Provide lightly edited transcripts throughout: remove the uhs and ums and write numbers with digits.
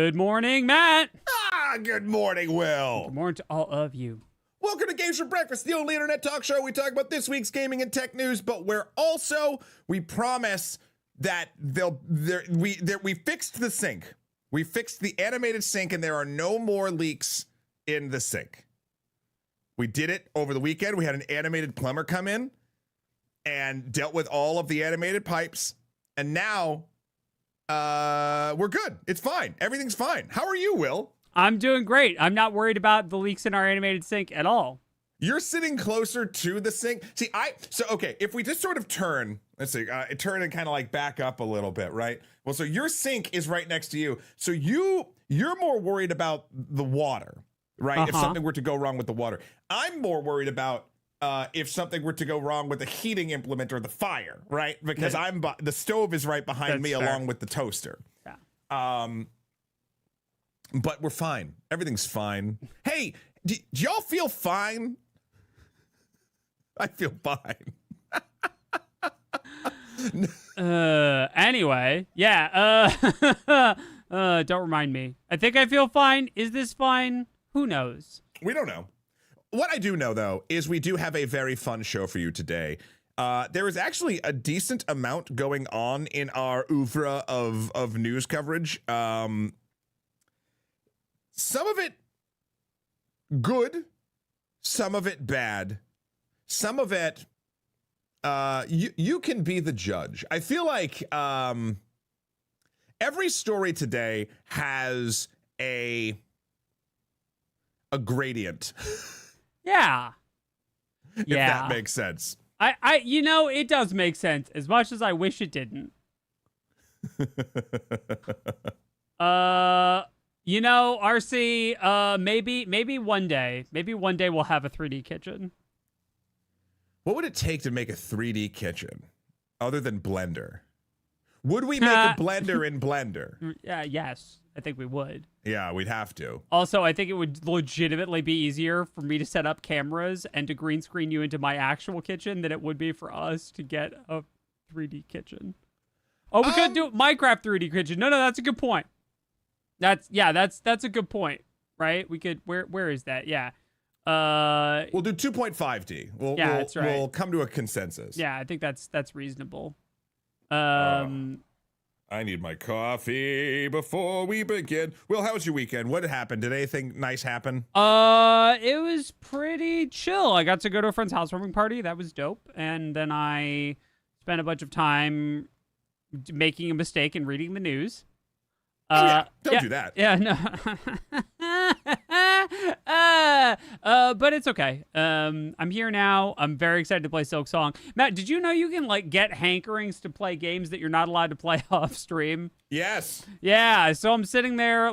Good morning, Matt. Good morning, Will. Good morning to all of you. Welcome to Games for Breakfast, the only internet talk show. We talk about this week's gaming and tech news, but we promise that we fixed the sink. We fixed the animated sink, and there are no more leaks in the sink. We did it over the weekend. We had an animated plumber come in and dealt with all of the animated pipes, and now we're good. It's fine. Everything's fine. How are you, Will? I'm doing great. I'm not worried about the leaks in our animated sink at all. You're sitting closer to the sink. See, okay, if we just sort of turn, let's see, turn and kind of like back up a little bit, right? Well, so your sink is right next to you. So you're more worried about the water, right? If something were to go wrong with the water. I'm more worried about if something were to go wrong with the heating implement or the fire, right? Because the stove is right behind me along with the toaster. Yeah. But we're fine. Everything's fine. Hey, do y'all feel fine? I feel fine. Anyway, yeah. Don't remind me. I think I feel fine. Is this fine? Who knows? We don't know. What I do know, though, is we do have a very fun show for you today. There is actually a decent amount going on in our oeuvre of news coverage. Some of it good, some of it bad, some of it you can be the judge. I feel like every story today has a gradient. Yeah. If that makes sense. It does make sense, as much as I wish it didn't. RC, maybe one day we'll have a 3D kitchen. What would it take to make a 3D kitchen other than Blender? Would we make a blender in Blender? Yeah, yes, I think we would. Yeah, we'd have to. Also, I think it would legitimately be easier for me to set up cameras and to green screen you into my actual kitchen than it would be for us to get a 3D kitchen. Oh, we could do Minecraft 3D kitchen. No, that's a good point. That's a good point, right? We could, where is that? Yeah. We'll do 2.5D. That's right. We'll come to a consensus. Yeah, I think that's reasonable. I need my coffee before we begin. Will, how was your weekend? What happened? Did anything nice happen? It was pretty chill. I got to go to a friend's housewarming party. That was dope. And then I spent a bunch of time making a mistake and reading the news. Don't do that. Yeah, no. But it's okay. I'm here now. I'm very excited to play Silk Song. Matt, did you know you can get hankerings to play games that you're not allowed to play off stream? Yes. Yeah. So I'm sitting there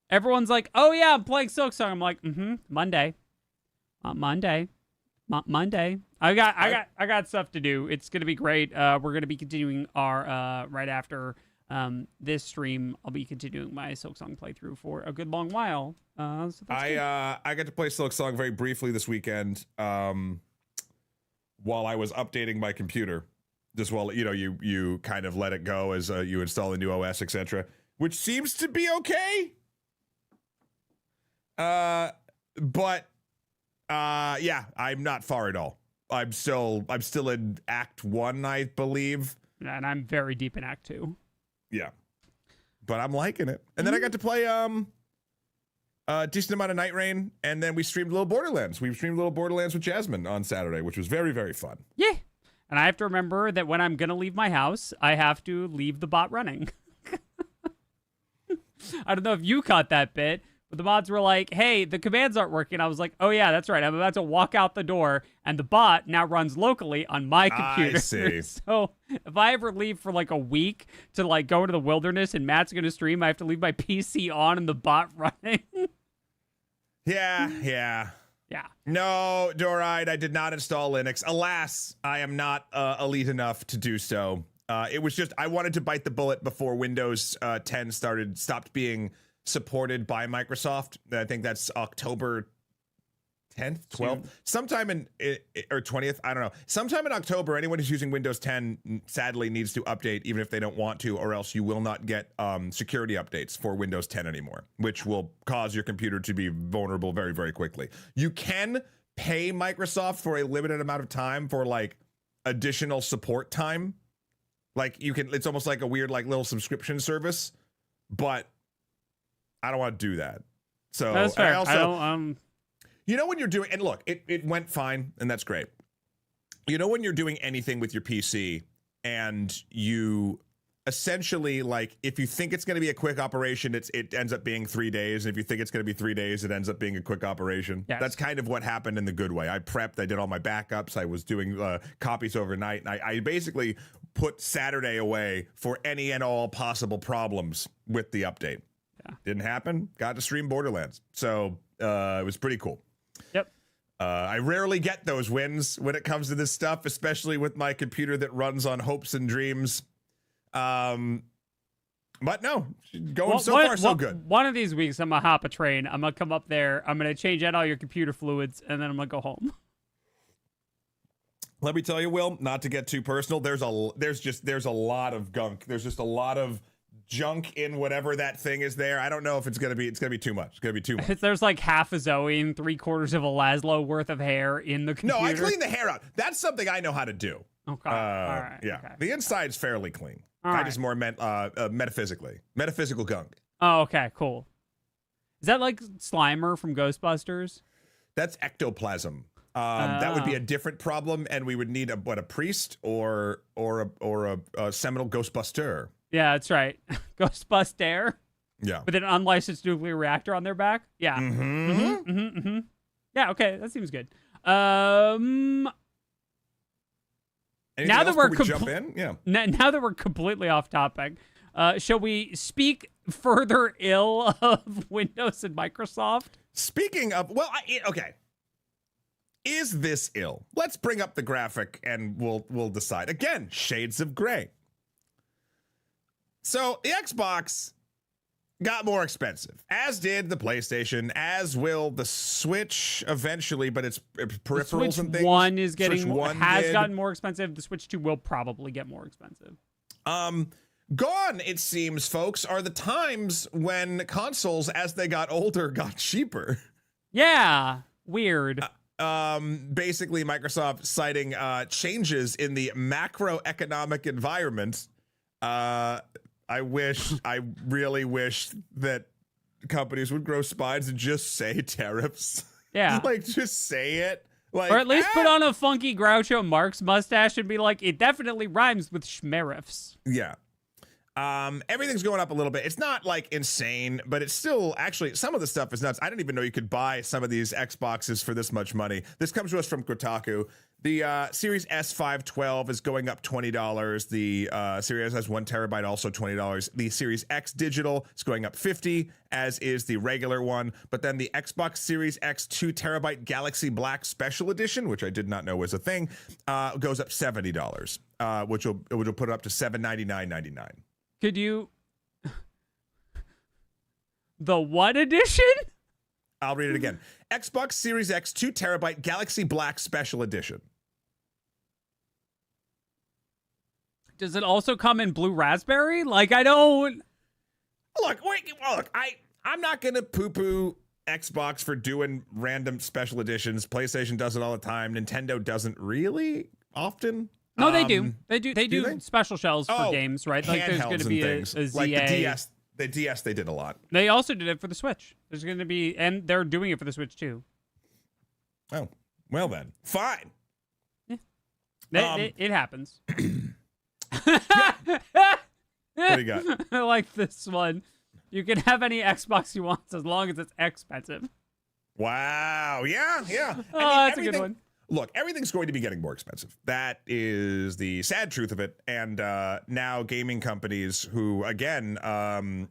everyone's like, "Oh yeah, I'm playing Silk Song." I'm like, Monday. Monday. I got stuff to do. It's gonna be great. We're gonna be continuing our right after this stream. I'll be continuing my Silk Song playthrough for a good long while. So I got to play Silk Song very briefly this weekend while I was updating my computer. Just while you kind of let it go as you install a new OS, etc., which seems to be okay. But I'm not far at all. I'm still in Act 1, I believe. And I'm very deep in Act 2. Yeah, but I'm liking it. And then I got to play a decent amount of Night Rain, and then we streamed a little Borderlands. We streamed a little Borderlands with Jasmine on Saturday, which was very, very fun. Yeah, and I have to remember that when I'm gonna leave my house, I have to leave the bot running. I don't know if you caught that bit, but the mods were like, "Hey, the commands aren't working." I was like, "Oh yeah, that's right. I'm about to walk out the door, and the bot now runs locally on my computer." I see. So if I ever leave for a week to go into the wilderness and Matt's gonna stream, I have to leave my PC on and the bot running. Yeah. No, Doride, I did not install Linux. Alas, I am not elite enough to do so. It was just I wanted to bite the bullet before Windows 10 stopped being supported by Microsoft. I think that's October 10th, 12th, sometime or 20th, I don't know. Sometime in October, anyone who's using Windows 10 sadly needs to update, even if they don't want to, or else you will not get security updates for Windows 10 anymore, which will cause your computer to be vulnerable very, very quickly. You can pay Microsoft for a limited amount of time for like additional support time. Like you can, it's almost like a weird like little subscription service, but I don't want to do that. So that's fair. I don't, you know, when you're doing, and look, it went fine, and that's great. You know, when you're doing anything with your PC, and you essentially, like, if you think it's going to be a quick operation, it ends up being 3 days. And if you think it's going to be 3 days, it ends up being a quick operation. Yes. That's kind of what happened in the good way. I prepped, I did all my backups, I was doing copies overnight, and I basically put Saturday away for any and all possible problems with the update. Yeah. Didn't happen. Got to stream Borderlands. So it was pretty cool. Yep. I rarely get those wins when it comes to this stuff, especially with my computer that runs on hopes and dreams. But no, far so good. One of these weeks, I'm gonna hop a train. I'm gonna come up there. I'm gonna change out all your computer fluids, and then I'm gonna go home. Let me tell you, Will, not to get too personal. There's a lot of gunk. There's just a lot of junk in whatever that thing is there. I don't know if it's gonna be too much. It's gonna be too much. There's like half a Zoe and 3/4 of a Laszlo worth of hair in the computer. No, I clean the hair out. That's something I know how to do. Okay. All right. Yeah. Okay. The inside's fairly clean. I just more meant metaphysical gunk. Oh, okay, cool. Is that like Slimer from Ghostbusters? That's ectoplasm. That would be a different problem, and we would need a priest or a seminal ghostbuster. Yeah, that's right. Ghostbuster. Yeah. With an unlicensed nuclear reactor on their back. Yeah. Yeah. Okay, that seems good. Now that we're jump in, yeah. Now that we're completely off topic, shall we speak further ill of Windows and Microsoft? Speaking of, okay. Is this ill? Let's bring up the graphic and we'll decide. Again, shades of gray. So the Xbox got more expensive, as did the PlayStation, as will the Switch eventually, but it's peripherals and things. One is gotten more expensive. The Switch 2 will probably get more expensive. Gone, it seems, folks, are the times when consoles, as they got older, got cheaper. Yeah, weird. Basically, Microsoft citing changes in the macroeconomic environment. I really wish that companies would grow spines and just say tariffs. Yeah. Like, just say it. Like, or at least put on a funky Groucho Marx mustache and be like, it definitely rhymes with schmeriffs. Yeah. Everything's going up a little bit. It's not like insane, but it's still actually some of the stuff is nuts. I didn't even know you could buy some of these Xboxes for this much money. This comes to us from Kotaku. The Series S 512 is going up $20. The Series S 1 terabyte also $20. The Series X digital is going up $50, as is the regular one. But then the Xbox Series X 2 terabyte Galaxy Black Special Edition, which I did not know was a thing, goes up $70, which will put it up to $799.99. Could you... The what edition? I'll read it again. Xbox Series X 2 terabyte Galaxy Black Special Edition. Does it also come in blue raspberry? Like, I don't... Look, I'm not going to poo-poo Xbox for doing random special editions. PlayStation does it all the time. Nintendo doesn't really often. No, they do. They do special shells for games, right? Like there's going to be a ZA. Like the DS, they did a lot. They also did it for the Switch. There's going to be, and they're doing it for the Switch too. Oh, well then, fine. Yeah. It happens. What do you got? I like this one. You can have any Xbox you want as long as it's expensive. Wow. Yeah. That's a good one. Look, everything's going to be getting more expensive. That is the sad truth of it. And now gaming companies who, again,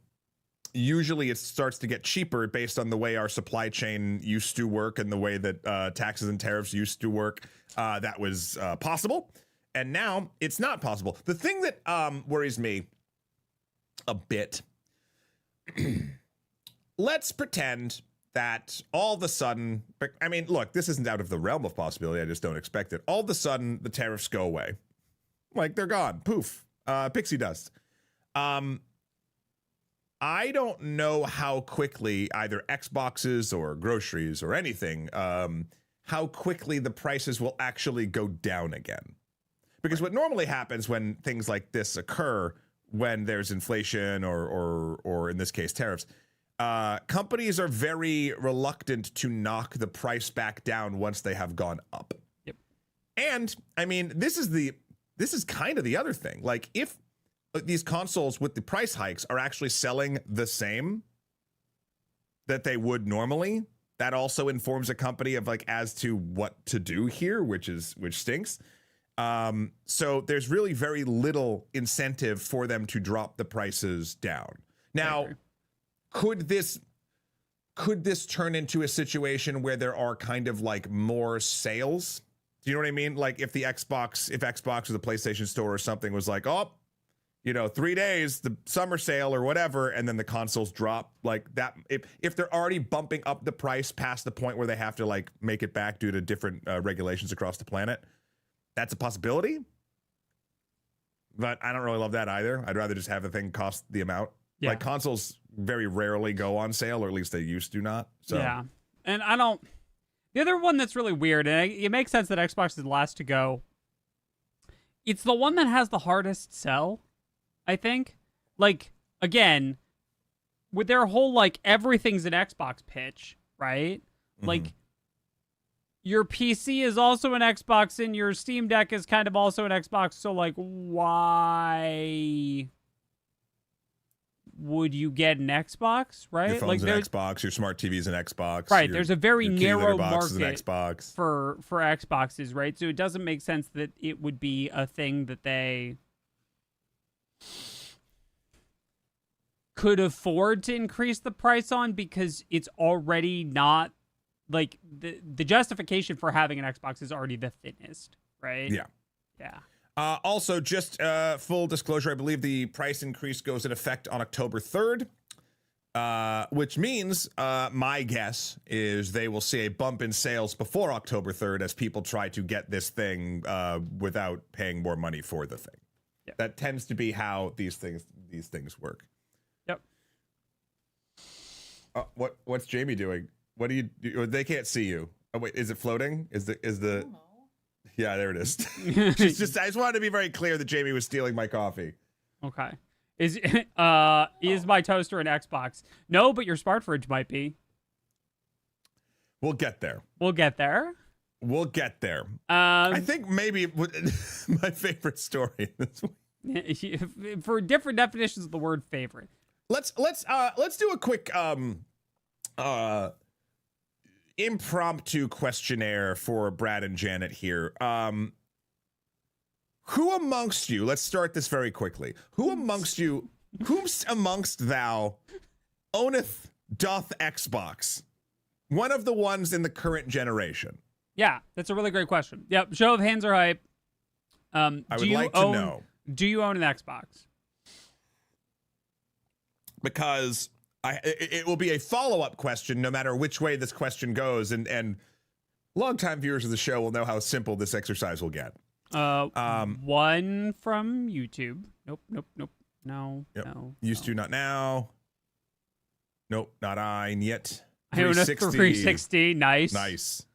usually it starts to get cheaper based on the way our supply chain used to work and the way that taxes and tariffs used to work. That was possible. And now it's not possible. The thing that worries me a bit, let's pretend that all of a sudden, I mean, look, this isn't out of the realm of possibility. I just don't expect it. All of a sudden, the tariffs go away. Like, they're gone. Poof. Pixie dust. I don't know how quickly either Xboxes or groceries or anything, how quickly the prices will actually go down again. Because what normally happens when things like this occur, when there's inflation or in this case tariffs, companies are very reluctant to knock the price back down once they have gone up. Yep. And I mean, this is kind of the other thing. Like, if these consoles with the price hikes are actually selling the same that they would normally, that also informs a company of like as to what to do here, which stinks. So there's really very little incentive for them to drop the prices down. Now, could this turn into a situation where there are kind of like more sales? Do you know what I mean? Like, if Xbox or the PlayStation Store or something was like, oh, 3 days, the summer sale or whatever, and then the consoles drop like that. If they're already bumping up the price past the point where they have to like make it back due to different regulations across the planet, that's a possibility. But I don't really love that either. I'd rather just have the thing cost the amount. Yeah. Like, consoles very rarely go on sale, or at least they used to not. So yeah, and I don't. The other one that's really weird, and it makes sense that Xbox is the last to go. It's the one that has the hardest sell, I think. Like, again, with their whole, like, everything's an Xbox pitch, right? Mm-hmm. Like, your PC is also an Xbox, and your Steam Deck is kind of also an Xbox, so, like, why would you get an Xbox, right? Your phone's an Xbox, your smart TV's an Xbox. Right, there's a very narrow market Xbox. for Xboxes, right? So it doesn't make sense that it would be a thing that they could afford to increase the price on, because it's already not, like, the justification for having an Xbox is already the thinnest, right? Yeah. Yeah. Also, just full disclosure, I believe the price increase goes in effect on October 3rd, which means my guess is they will see a bump in sales before October 3rd as people try to get this thing without paying more money for the thing. Yep. That tends to be how these things work. Yep. What's Jamie doing? What do you do? They can't see you. Oh wait, is it floating? Is the Yeah, there it is. I just wanted to be very clear that Jamie was stealing my coffee. Okay. Is my toaster an Xbox? No, but your smart fridge might be. We'll get there. I think maybe my favorite story this week. For different definitions of the word favorite. Let's do a quick impromptu questionnaire for Brad and Janet here. Who amongst you, let's start this very quickly. Whom amongst thou owneth doth Xbox? One of the ones in the current generation. Yeah, that's a really great question. Yep, show of hands or hype. I would like to know. Do you own an Xbox? Because it will be a follow-up question no matter which way this question goes, and longtime viewers of the show will know how simple this exercise will get. One from YouTube. Nope. No. Used to, not now. Nope, not I yet. 360. 360, nice. Nice.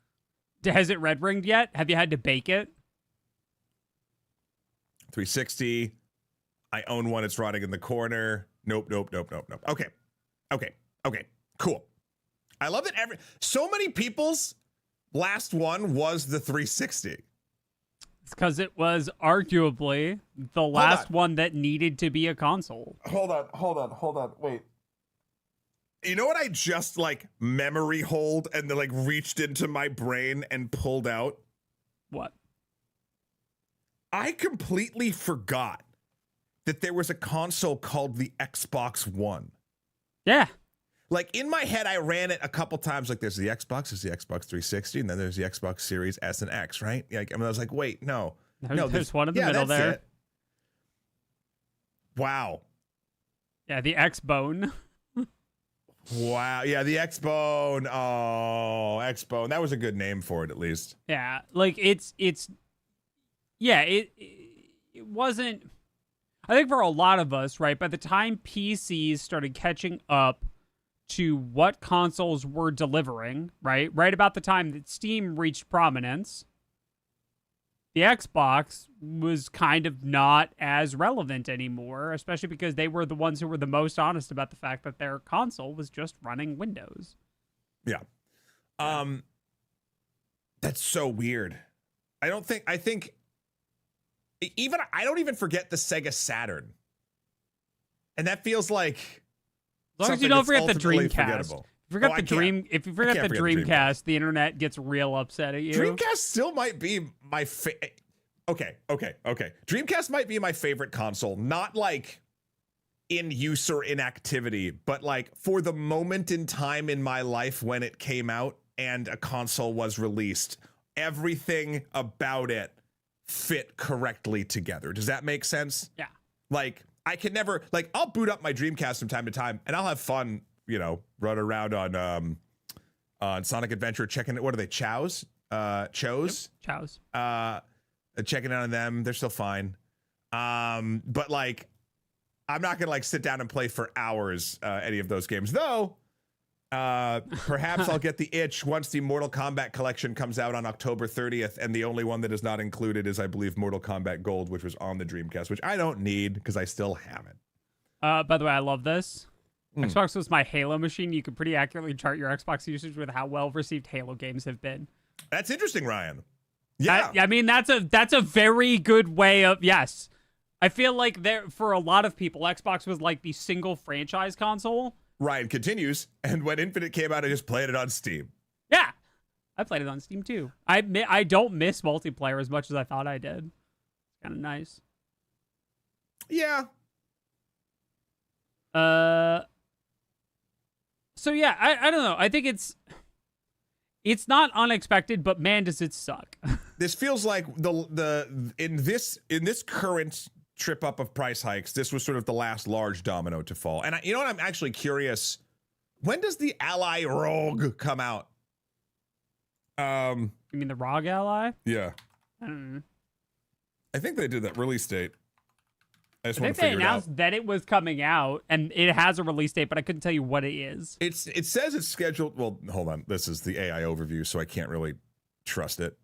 Has it red ringed yet? Have you had to bake it? 360. I own one. It's rotting in the corner. Nope. Okay, cool. I love that so many people's last one was the 360. It's because it was arguably the last one that needed to be a console. Hold on. Wait. You know what I just like memory hold and then like reached into my brain and pulled out? What? I completely forgot that there was a console called the Xbox One. Yeah. Like, in my head, I ran it a couple times. Like, there's the Xbox 360, and then there's the Xbox Series S and X, right? Like, I was like, wait, no, there's one in the middle there. It. Wow. Yeah, the X Bone. Wow. Yeah, the X-Bone. Oh, X-Bone. That was a good name for it, at least. Yeah, like it wasn't. I think for a lot of us, right, by the time PCs started catching up to what consoles were delivering, right about the time that Steam reached prominence, the Xbox was kind of not as relevant anymore, especially because they were the ones who were the most honest about the fact that their console was just running Windows. Yeah. That's so weird. I don't even forget the Sega Saturn. And that feels like as long as you don't forget the Dreamcast. Forgettable. If you forget the Dreamcast, the internet gets real upset at you. Dreamcast still might be my Okay. Dreamcast might be my favorite console, not like in use or inactivity, but like for the moment in time in my life when it came out and a console was released, everything about it fit correctly together. Does that make sense? Yeah. Like I can never, like, I'll boot up my Dreamcast from time to time and I'll have fun, you know, run around on Sonic Adventure, checking it. What are they? Chows? Chows? Yep. Chows. Checking in on them. They're still fine. But like, I'm not gonna like sit down and play for hours any of those games, though. Perhaps I'll get the itch once the Mortal Kombat collection comes out on October 30th, and the only one that is not included is, I believe, Mortal Kombat Gold, which was on the Dreamcast, which I don't need because I still have it. By the way, I love this. Xbox was my Halo machine. You could pretty accurately chart your Xbox usage with how well received Halo games have been. That's interesting, Ryan. Yeah, I mean that's a very good way of yes. I feel like there for a lot of people, Xbox was like the single franchise console. Ryan continues, and when Infinite came out, I just played it on Steam. Yeah, I played it on Steam too. I don't miss multiplayer as much as I thought I did. It's kind of nice. Yeah. So yeah, I don't know. I think it's not unexpected, but man, does it suck. This feels like in this current trip up of price hikes, this was sort of the last large domino to fall. And you know what? I'm actually curious. When does the Ally Rogue come out? You mean the ROG Ally? Yeah. I don't know. I think they did that release date. I think they announced that it was coming out, and it has a release date, but I couldn't tell you what it is. It says it's scheduled. Well, hold on. This is the AI overview, so I can't really trust it.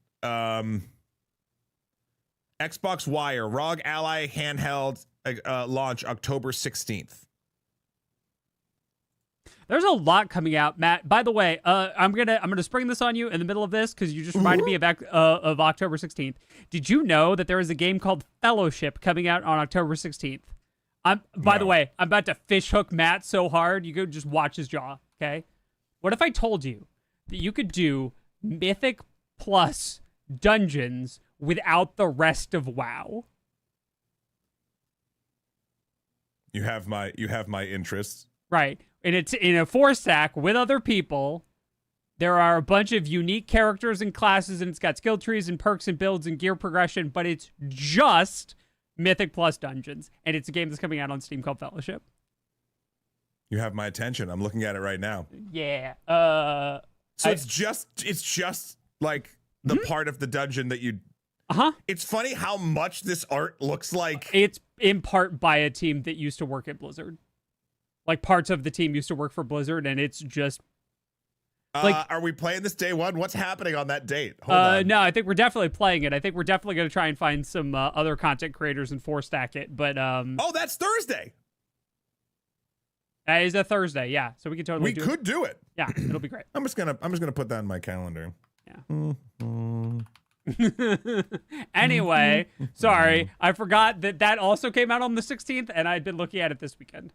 Xbox Wire, ROG Ally handheld launch October 16th. There's a lot coming out, Matt. By the way, I'm gonna spring this on you in the middle of this because you just reminded me of October 16th. Did you know that there is a game called Fellowship coming out on October 16th? By the way, I'm about to fishhook Matt so hard you could just watch his jaw. Okay, what if I told you that you could do Mythic plus dungeons without the rest of WoW? You have my interests. Right. And it's in a 4-stack with other people. There are a bunch of unique characters and classes, and it's got skill trees and perks and builds and gear progression, but it's just Mythic plus dungeons. And it's a game that's coming out on Steam called Fellowship. You have my attention. I'm looking at it right now. Yeah. It's just like the part of the dungeon that you... Uh-huh. It's funny how much this art looks like... It's in part by a team that used to work at Blizzard. Like, parts of the team used to work for Blizzard, and it's just... Like, are we playing this day one? What's happening on that date? Hold on. No, I think we're definitely playing it. I think we're definitely going to try and find some other content creators and 4-stack it, but... Oh, that's Thursday! That is a Thursday, yeah. So we can totally do it. We could do it. Yeah, it'll be great. I'm just gonna put that in my calendar. Yeah. Anyway, sorry. I forgot that also came out on the 16th, and I'd been looking at it this weekend.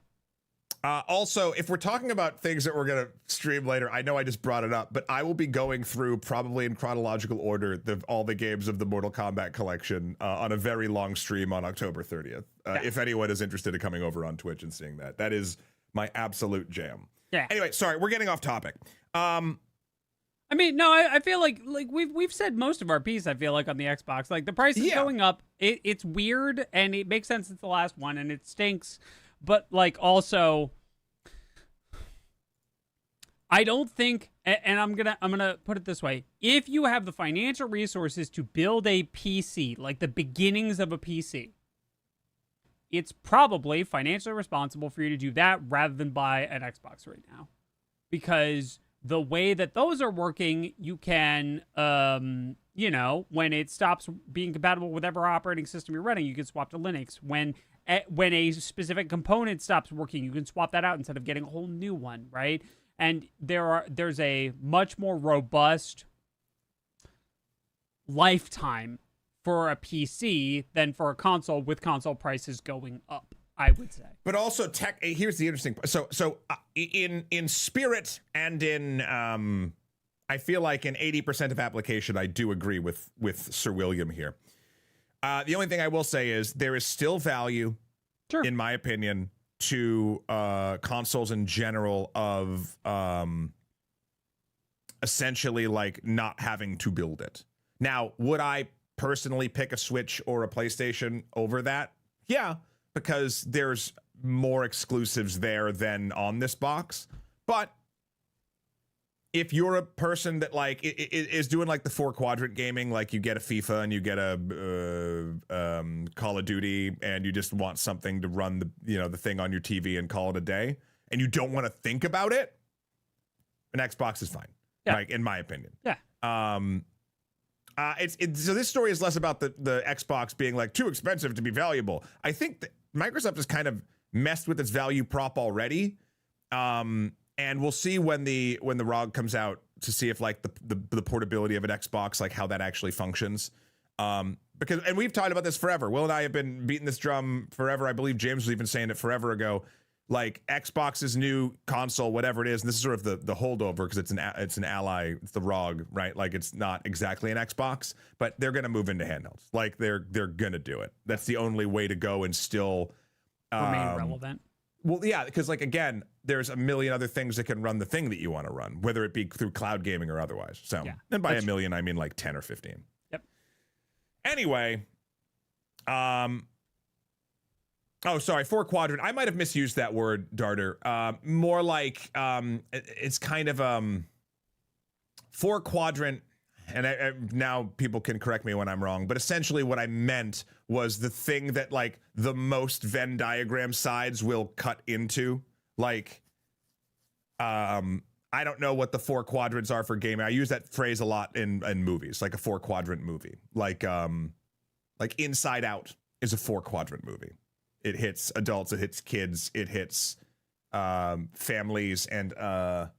Also, if we're talking about things that we're going to stream later, I know I just brought it up, but I will be going through, probably in chronological order, all the games of the Mortal Kombat collection on a very long stream on October 30th. If anyone is interested in coming over on Twitch and seeing that. That is my absolute jam. Yeah. Anyway, sorry, we're getting off topic. I mean, no, I feel like we've said most of our piece, I feel like, on the Xbox. Like, the price is going up. It's weird, and it makes sense it's the last one, and it stinks. But, like, also, I don't think, and I'm gonna put it this way: if you have the financial resources to build a PC, like the beginnings of a PC, it's probably financially responsible for you to do that rather than buy an Xbox right now, because the way that those are working, you can, when it stops being compatible with whatever operating system you're running, you can swap to Linux. When a specific component stops working, you can swap that out instead of getting a whole new one, right? And there's a much more robust lifetime for a PC than for a console, with console prices going up, I would say. But also here's the interesting part. So in spirit and in I feel like in 80% of application, I do agree with Sir William here. The only thing I will say is there is still value, sure, in my opinion, to consoles in general of essentially like not having to build it. Now, would I personally pick a Switch or a PlayStation over that? Yeah, because there's more exclusives there than on this box. But if you're a person that like is doing like the 4-quadrant gaming, like you get a FIFA and you get a Call of Duty, and you just want something to run the thing on your TV and call it a day, and you don't want to think about it, an Xbox is fine. Yeah. Like, in my opinion. Yeah. So this story is less about the Xbox being like too expensive to be valuable. I think that Microsoft has kind of messed with its value prop already. And we'll see when the ROG comes out to see if like the portability of an Xbox, like how that actually functions. Because we've talked about this forever. Will and I have been beating this drum forever. I believe James was even saying it forever ago. Like Xbox's new console, whatever it is, and this is sort of the holdover because it's an ally, it's the ROG, right? Like it's not exactly an Xbox, but they're gonna move into handhelds. Like they're gonna do it. That's the only way to go and still remain relevant. Well, yeah, because like again, there's a million other things that can run the thing that you want to run, whether it be through cloud gaming or otherwise. So, yeah, and by a million, I mean like 10 or 15. Yep. Anyway, oh, sorry, 4-quadrant. I might have misused that word, Darter. More like it's kind of 4-quadrant, and now people can correct me when I'm wrong, but essentially what I meant was the thing that like the most Venn diagram sides will cut into. Like, I don't know what the 4 quadrants are for gaming. I use that phrase a lot in movies, like a 4-quadrant movie. Like Inside Out is a 4-quadrant movie. It hits adults, it hits kids, it hits families, and what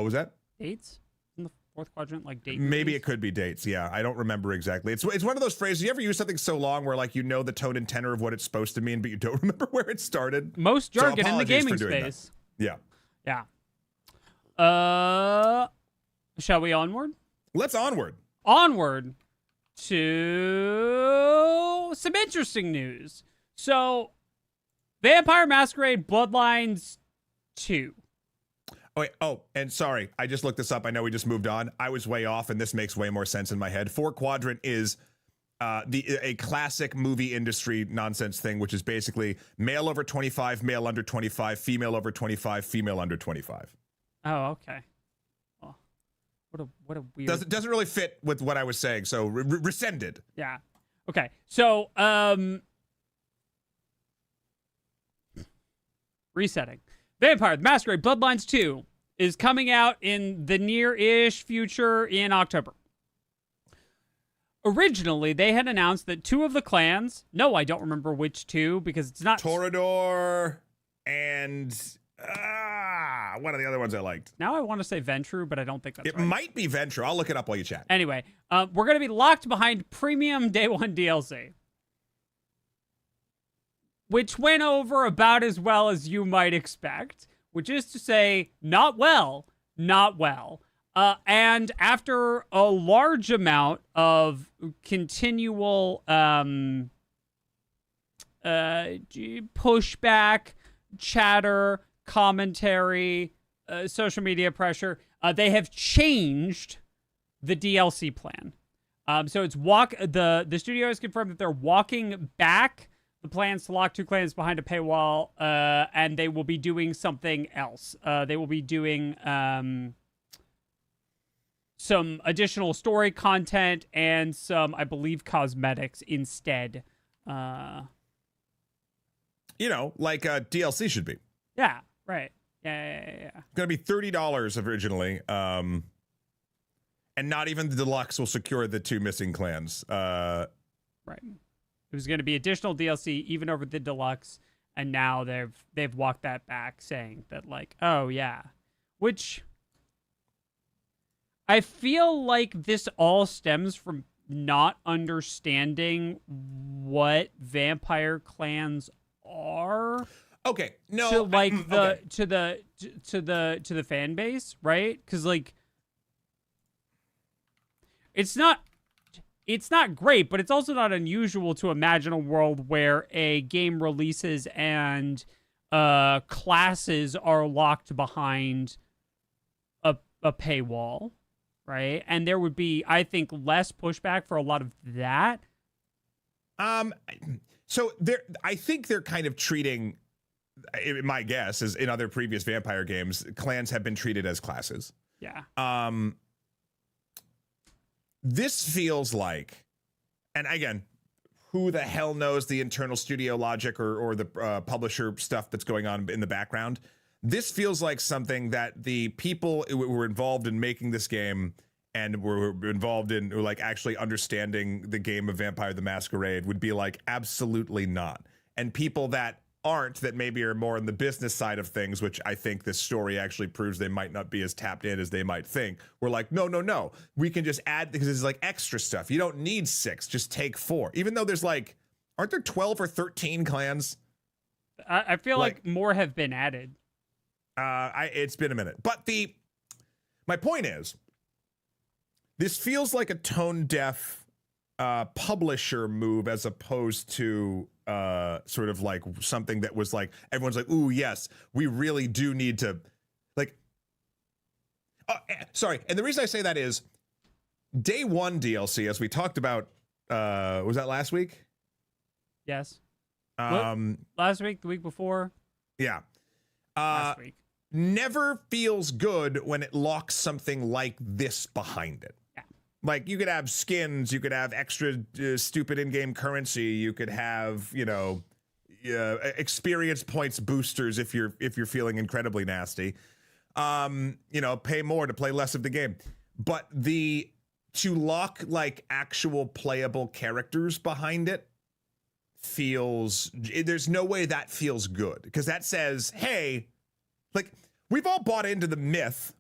was that? Dates in the 4th quadrant, like date. Maybe movies? It could be dates. Yeah, I don't remember exactly. It's one of those phrases. You ever use something so long where like you know the tone and tenor of what it's supposed to mean, but you don't remember where it started? Most jargon in the gaming space. Yeah. Yeah. Shall we onward? Let's onward. Onward to some interesting news. So, Vampire Masquerade Bloodlines 2. And sorry, I just looked this up. I know we just moved on. I was way off, and this makes way more sense in my head. 4-quadrant is a classic movie industry nonsense thing, which is basically male over 25, male under 25, female over 25, female under 25. Oh, okay. Oh, what a weird. Doesn't really fit with what I was saying, so rescinded. Yeah. Okay. So, resetting. Vampire the Masquerade Bloodlines 2 is coming out in the near-ish future in October. Originally, they had announced that 2 of the clans, no, I don't remember which 2 because it's not... Torador and... one of the other ones I liked. Now I want to say Ventru, but I don't think that's right. It might be Ventru. I'll look it up while you chat. Anyway, we're going to be locked behind premium Day 1 DLC. Which went over about as well as you might expect. Which is to say, not well. And after a large amount of continual pushback, chatter, commentary, social media pressure, they have changed the DLC plan. So it's the studio has confirmed that they're walking back the plans to lock 2 clans behind a paywall, and they will be doing something else. They will be doing some additional story content and some, I believe, cosmetics instead. Like DLC should be. Yeah, right. Yeah. Going to be $30 originally, and not even the deluxe will secure the 2 missing clans. Right. It was going to be additional DLC even over the deluxe, and now they've walked that back, saying that like, oh yeah, which I feel like this all stems from not understanding what vampire clans are. Okay, no, to like okay. to the fan base, right? Because like it's not great, but it's also not unusual to imagine a world where a game releases and classes are locked behind a paywall, right? And there would be, I think, less pushback for a lot of that. So I think they're kind of treating, my guess is in other previous vampire games, clans have been treated as classes. Yeah. This feels like, and again, who the hell knows the internal studio logic or the publisher stuff that's going on in the background. This feels like something that the people who were involved in making this game and were involved in like actually understanding the game of Vampire the Masquerade would be like, absolutely not. And people that aren't, that maybe are more on the business side of things, which I think this story actually proves they might not be as tapped in as they might think. We're like, no, we can just add, because it's like extra stuff. You don't need 6, just take 4. Even though there's like, aren't there 12 or 13 clans? I feel like more have been added. It's been a minute. But my point is, this feels like a tone-deaf publisher move as opposed to sort of like something that was like, everyone's like, ooh, yes, we really do need to, like, sorry. And the reason I say that is day 1 DLC, as we talked about, was that last week? Yes. Last week, the week before? Yeah. Last week. Never feels good when it locks something like this behind it. Like, you could have skins, you could have extra stupid in-game currency, you could have, experience points boosters if you're feeling incredibly nasty. Pay more to play less of the game. But to lock like actual playable characters behind it there's no way that feels good, because that says, hey, like, we've all bought into the myth,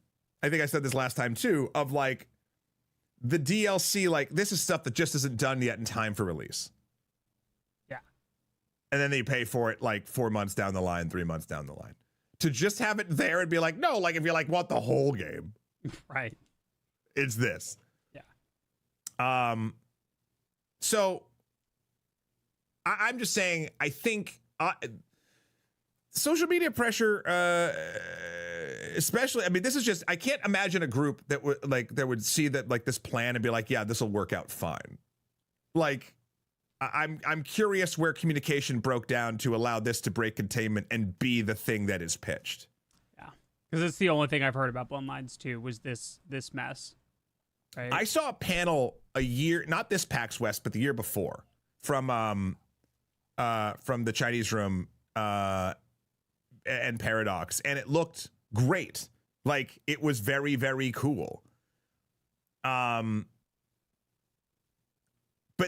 I think I said this last time too, of like, the DLC, like, this is stuff that just isn't done yet in time for release. Yeah. And then they pay for it like 4 months down the line, 3 months down the line. To just have it there and be like, no, like, if you like want the whole game. Right. It's this. Yeah. So I'm just saying, I think social media pressure, especially, I mean, this is just, I can't imagine a group that would see that like this plan and be like, yeah, this will work out fine. Like, I'm curious where communication broke down to allow this to break containment and be the thing that is pitched. Yeah, because it's the only thing I've heard about Bloodlines too, was this mess. Right? I saw a panel a year, not this PAX West, but the year before, from the Chinese Room and Paradox, and it looked great. Like, it was very, very cool. But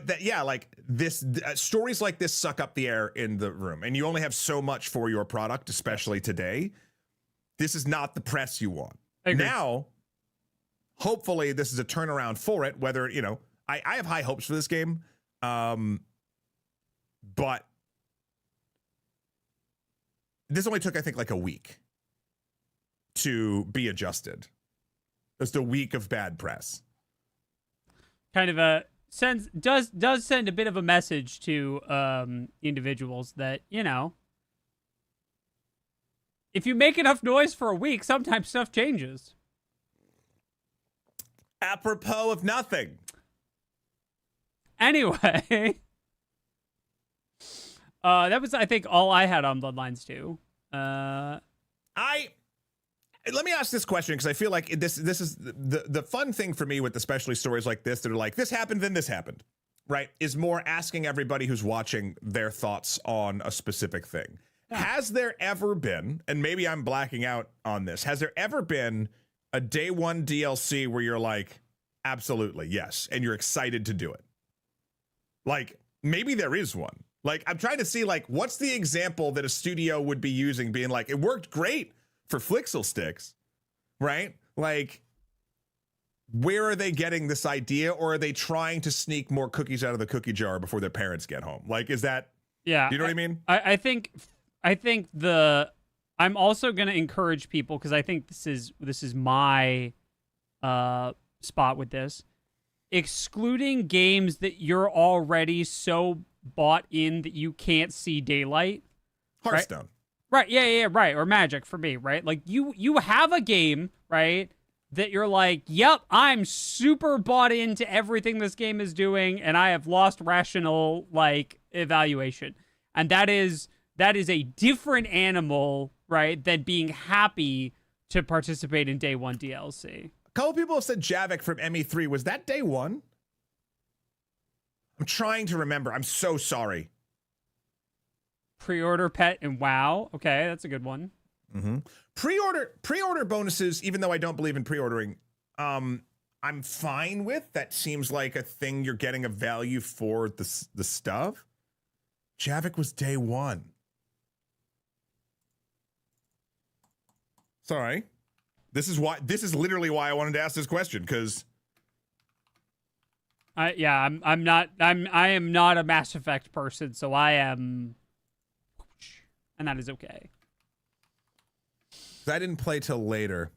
that, yeah, like this, stories like this suck up the air in the room, and you only have so much for your product, especially today. This is not the press you want. Now, hopefully this is a turnaround for it, whether, I have high hopes for this game. But this only took, I think, like a week to be adjusted. Just a week of bad press. Kind of does send a bit of a message to individuals that, if you make enough noise for a week, sometimes stuff changes. Apropos of nothing. Anyway, That was, I think, all I had on Bloodlines 2. Let me ask this question, because I feel like this is the fun thing for me with especially stories like this that are like, this happened, then this happened, right? Is more asking everybody who's watching their thoughts on a specific thing. Yeah. Has there ever been, and maybe I'm blacking out on this, has there ever been a day one DLC where you're like, absolutely, yes, and you're excited to do it? Like, maybe there is one. Like, I'm trying to see, like, what's the example that a studio would be using, being like, it worked great for Flixel Sticks, right? Like, where are they getting this idea, or are they trying to sneak more cookies out of the cookie jar before their parents get home? Like, is that, yeah, you know what I mean? I think I'm also going to encourage people, because I think this is my spot with this, excluding games that you're already so bought in that you can't see daylight. Hearthstone. Right, yeah, right. Or Magic for me, right? Like, you have a game, right, that you're like, yep, I'm super bought into everything this game is doing, and I have lost rational, like, evaluation. And that is a different animal, right, than being happy to participate in day one DLC. A couple people have said Javik from ME3. Was that day one? I'm trying to remember. I'm so sorry. Pre-order pet and WoW. Okay, that's a good one. Mm-hmm. Pre-order bonuses, even though I don't believe in pre-ordering, I'm fine with. That seems like a thing you're getting a value for the stuff. Javik was day one. Sorry. This is literally why I wanted to ask this question, because I am not a Mass Effect person, so I am, and that is okay. I didn't play till later.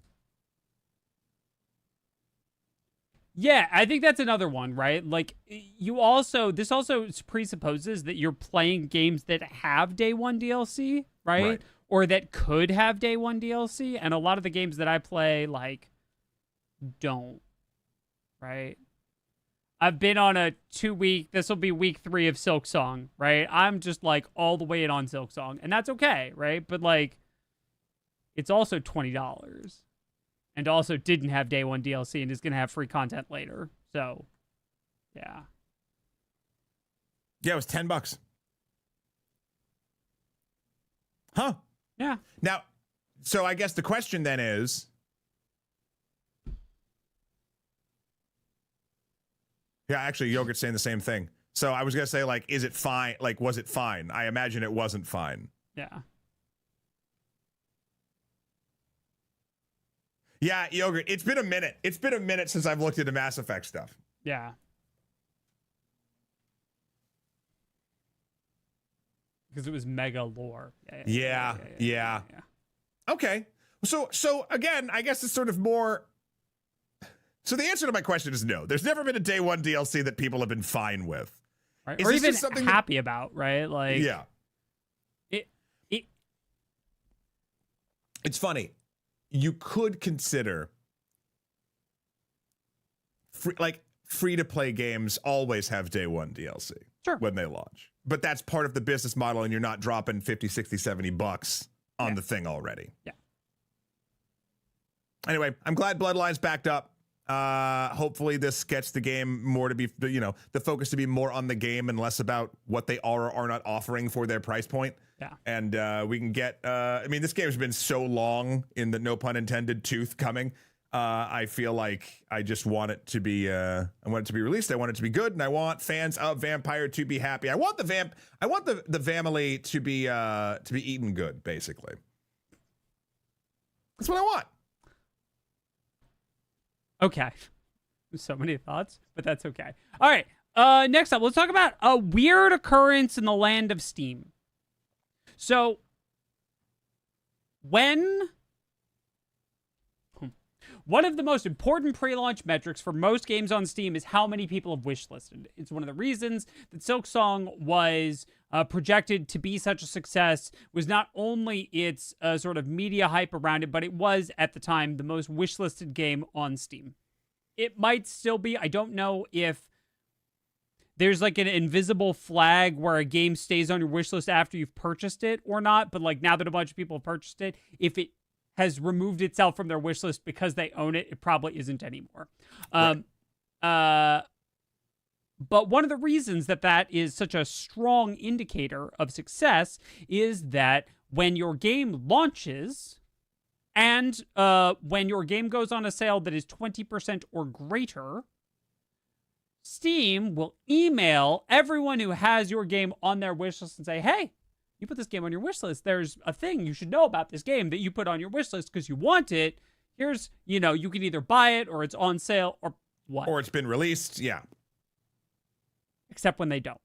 Yeah, I think that's another one, right? Like, this also presupposes that you're playing games that have day one DLC, right? Or that could have day one DLC, and a lot of the games that I play, like, don't, right? I've been on a 2-week, this will be week 3 of Silksong, right? I'm just, like, all the way in on Silksong, and that's okay, right? But, like, it's also $20, and also didn't have day one DLC and is going to have free content later. So, yeah. Yeah, it was $10. Huh. Yeah. Now, so I guess the question then is, yeah, actually, Yogurt's saying the same thing. So I was going to say, like, is it fine? Like, was it fine? I imagine it wasn't fine. Yeah. Yeah, Yogurt, it's been a minute. It's been a minute since I've looked into Mass Effect stuff. Yeah. Because it was mega lore. Yeah. Okay. So again, I guess it's sort of more. So the answer to my question is no. There's never been a day one DLC that people have been fine with. Right. Or even happy about, right? Like, yeah. It's funny. You could consider free to play games always have day one DLC when they launch. But that's part of the business model, and you're not dropping 50, 60, 70 bucks on the thing already. Yeah. Anyway, I'm glad Bloodlines backed up. Hopefully this gets the game more to be, the focus to be more on the game and less about what they are or are not offering for their price point. Yeah. And we can get, this game's been so long in the, no pun intended, tooth coming. I feel like I just want it to be, I want it to be released. I want it to be good. And I want fans of Vampire to be happy. I want the Vamily to be eaten good, basically. That's what I want. Okay. So many thoughts, but that's okay. All right. Next up, let's talk about a weird occurrence in the land of Steam. So, one of the most important pre-launch metrics for most games on Steam is how many people have wishlisted. It's one of the reasons that Silksong was projected to be such a success, was not only its sort of media hype around it, but it was, at the time, the most wishlisted game on Steam. It might still be. I don't know if there's like an invisible flag where a game stays on your wish list after you've purchased it or not. But like now that a bunch of people have purchased it, if it has removed itself from their wish list because they own it, it probably isn't anymore. But one of the reasons that is such a strong indicator of success is that when your game launches and when your game goes on a sale that is 20% or greater, Steam will email everyone who has your game on their wish list and say, hey, you put this game on your wish list. There's a thing you should know about this game that you put on your wish list because you want it. Here's, you can either buy it or it's on sale or what. Or it's been released. Yeah. Except when they don't.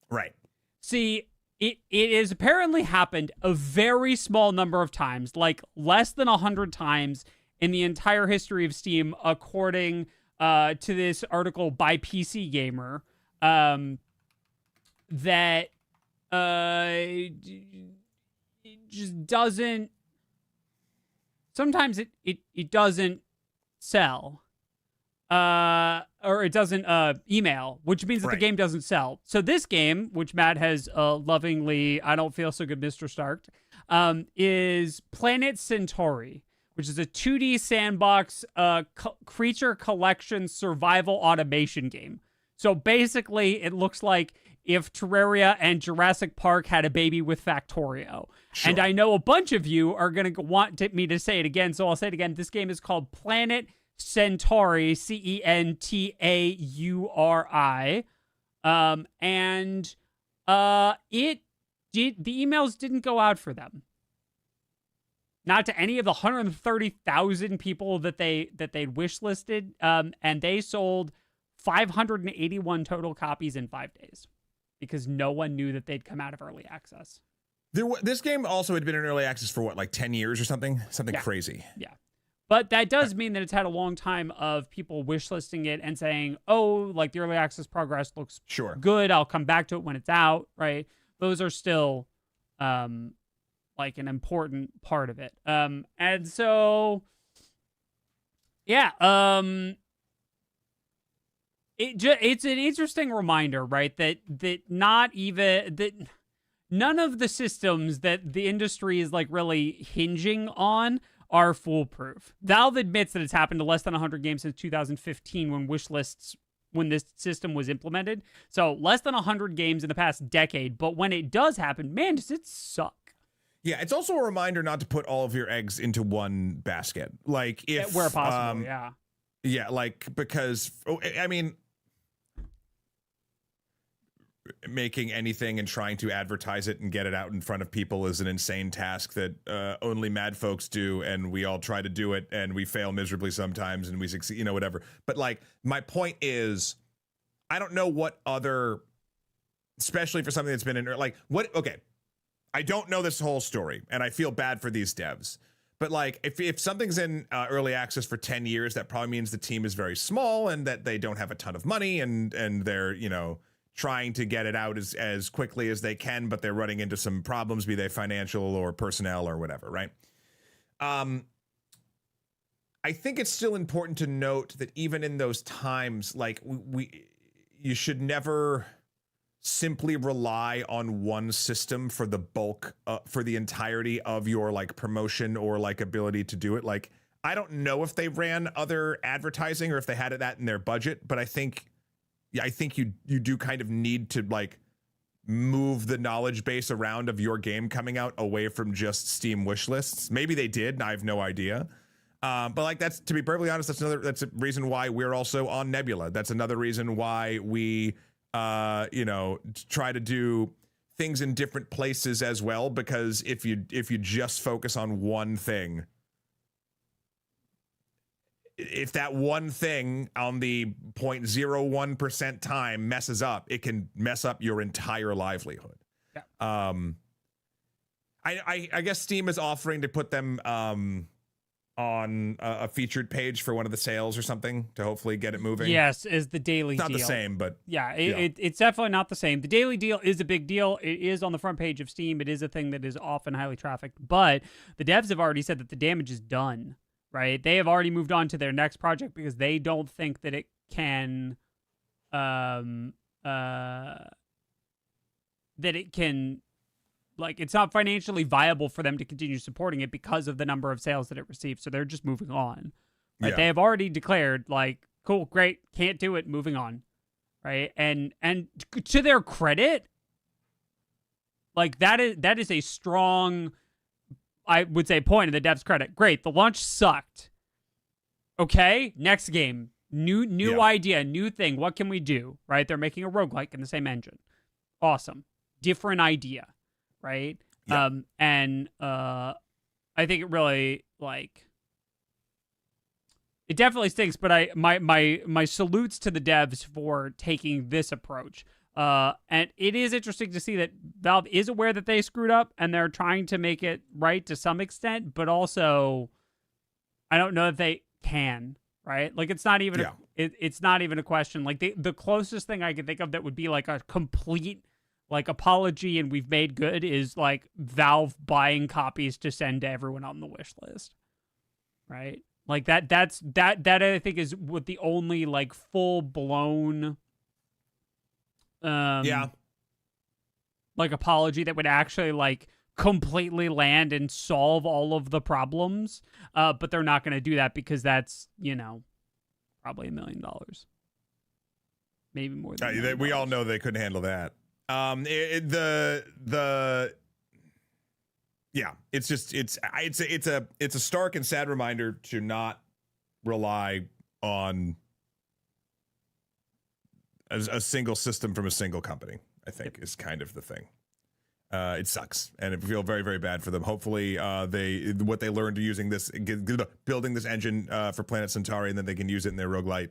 Right. See, it has apparently happened a very small number of times, like less than 100 times in the entire history of Steam, according to this article by PC Gamer, that it just doesn't. Sometimes it doesn't sell, or it doesn't email, which means that the game doesn't sell. So this game, which Matt has lovingly, I don't feel so good, Mr. Stark, is Planet Centauri, which is a 2D sandbox creature collection survival automation game. So basically, it looks like if Terraria and Jurassic Park had a baby with Factorio. Sure. And I know a bunch of you are going to want me to say it again, so I'll say it again. This game is called Planet Centauri, Centauri. And the emails didn't go out for them. Not to any of the 130,000 people that they'd wish listed, and they sold 581 total copies in 5 days because no one knew that they'd come out of early access. This game also had been in early access for what, like 10 years or something? Something crazy. Yeah. But that does mean that it's had a long time of people wish listing it and saying, oh, like the early access progress looks good. I'll come back to it when it's out, right? Those are still like an important part of it. And so, yeah, it's an interesting reminder, right? That none of the systems that the industry is like really hinging on are foolproof. Valve admits that it's happened to less than 100 games since 2015 when this system was implemented. So less than 100 games in the past decade. But when it does happen, man, does it suck. Yeah, it's also a reminder not to put all of your eggs into one basket. Like if where possible, yeah. Yeah, like because I mean, making anything and trying to advertise it and get it out in front of people is an insane task that only mad folks do, and we all try to do it and we fail miserably sometimes and we succeed, whatever. But like my point is, I don't know what other, especially for something that's been in okay, I don't know this whole story and I feel bad for these devs, but like if something's in early access for 10 years, that probably means the team is very small and that they don't have a ton of money and they're trying to get it out as quickly as they can, but they're running into some problems, be they financial or personnel or whatever, right? I think it's still important to note that even in those times, like you should never simply rely on one system for the bulk, for the entirety of your like promotion or like ability to do it. Like, I don't know if they ran other advertising or if they had that in their budget, but I think you do kind of need to like move the knowledge base around of your game coming out away from just Steam wish lists. Maybe they did, and I have no idea. But like that's, to be perfectly honest, that's a reason why we're also on Nebula. That's another reason why we try to do things in different places as well, because if you just focus on one thing, if that one thing on the 0.01% time messes up, it can mess up your entire livelihood. Yeah. I guess Steam is offering to put them on a featured page for one of the sales or something to hopefully get it moving. Yes, is the daily deal. It's not the same, but yeah, it's definitely not the same. The daily deal is a big deal. It is on the front page of Steam. It is a thing that is often highly trafficked, but the devs have already said that the damage is done. Right, they have already moved on to their next project because they don't think that it can it can, like, it's not financially viable for them to continue supporting it because of the number of sales that it received. So they're just moving on. Right? Yeah. They have already declared, like, cool, great, can't do it, moving on. Right? And to their credit, like, that is a strong, I would say, point of the devs' credit. Great, the launch sucked. Okay, next game. New idea, new thing. What can we do? Right? They're making a roguelike in the same engine. Awesome. Different idea. Right? Yeah. I think it really, like, it definitely stinks, but my salutes to the devs for taking this approach. And it is interesting to see that Valve is aware that they screwed up and they're trying to make it right to some extent, but also I don't know that they can, right? Like, it's not even it's not even a question. Like, the closest thing I can think of that would be like a complete, like, apology and we've made good is, like, Valve buying copies to send to everyone on the wish list. Right? Like, that I think is what the only, like, full blown like, apology that would actually, like, completely land and solve all of the problems. But they're not going to do that because that's, you know, probably $1 million. Maybe more than $1 million. We all know they couldn't handle that. It's just it's a stark and sad reminder to not rely on a single system from a single company, I think, is kind of the thing. It sucks, and I feel very, very bad for them. Hopefully, what they learned using this, building this engine for Planet Centauri, and then they can use it in their roguelite.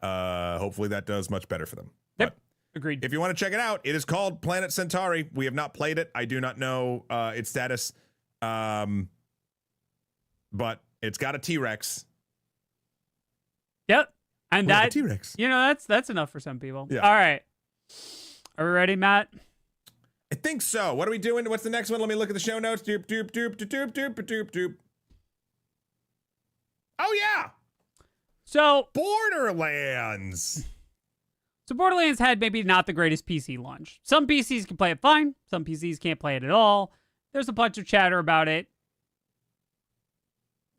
Hopefully, that does much better for them. Yep. But agreed. if you want to check it out, it is called Planet Centauri. We have not played it. I do not know its status, but it's got a T-Rex. Yep. And that T-Rex. You know, that's enough for some people. Yeah. All right. Are we ready, Matt? I think so. What are we doing? What's the next one? Let me look at the show notes. Doop, doop, doop, doop, doop, doop, doop. Oh, yeah. So Borderlands. So Borderlands had maybe not the greatest PC launch. Some PCs can play it fine. Some PCs can't play it at all. There's a bunch of chatter about it.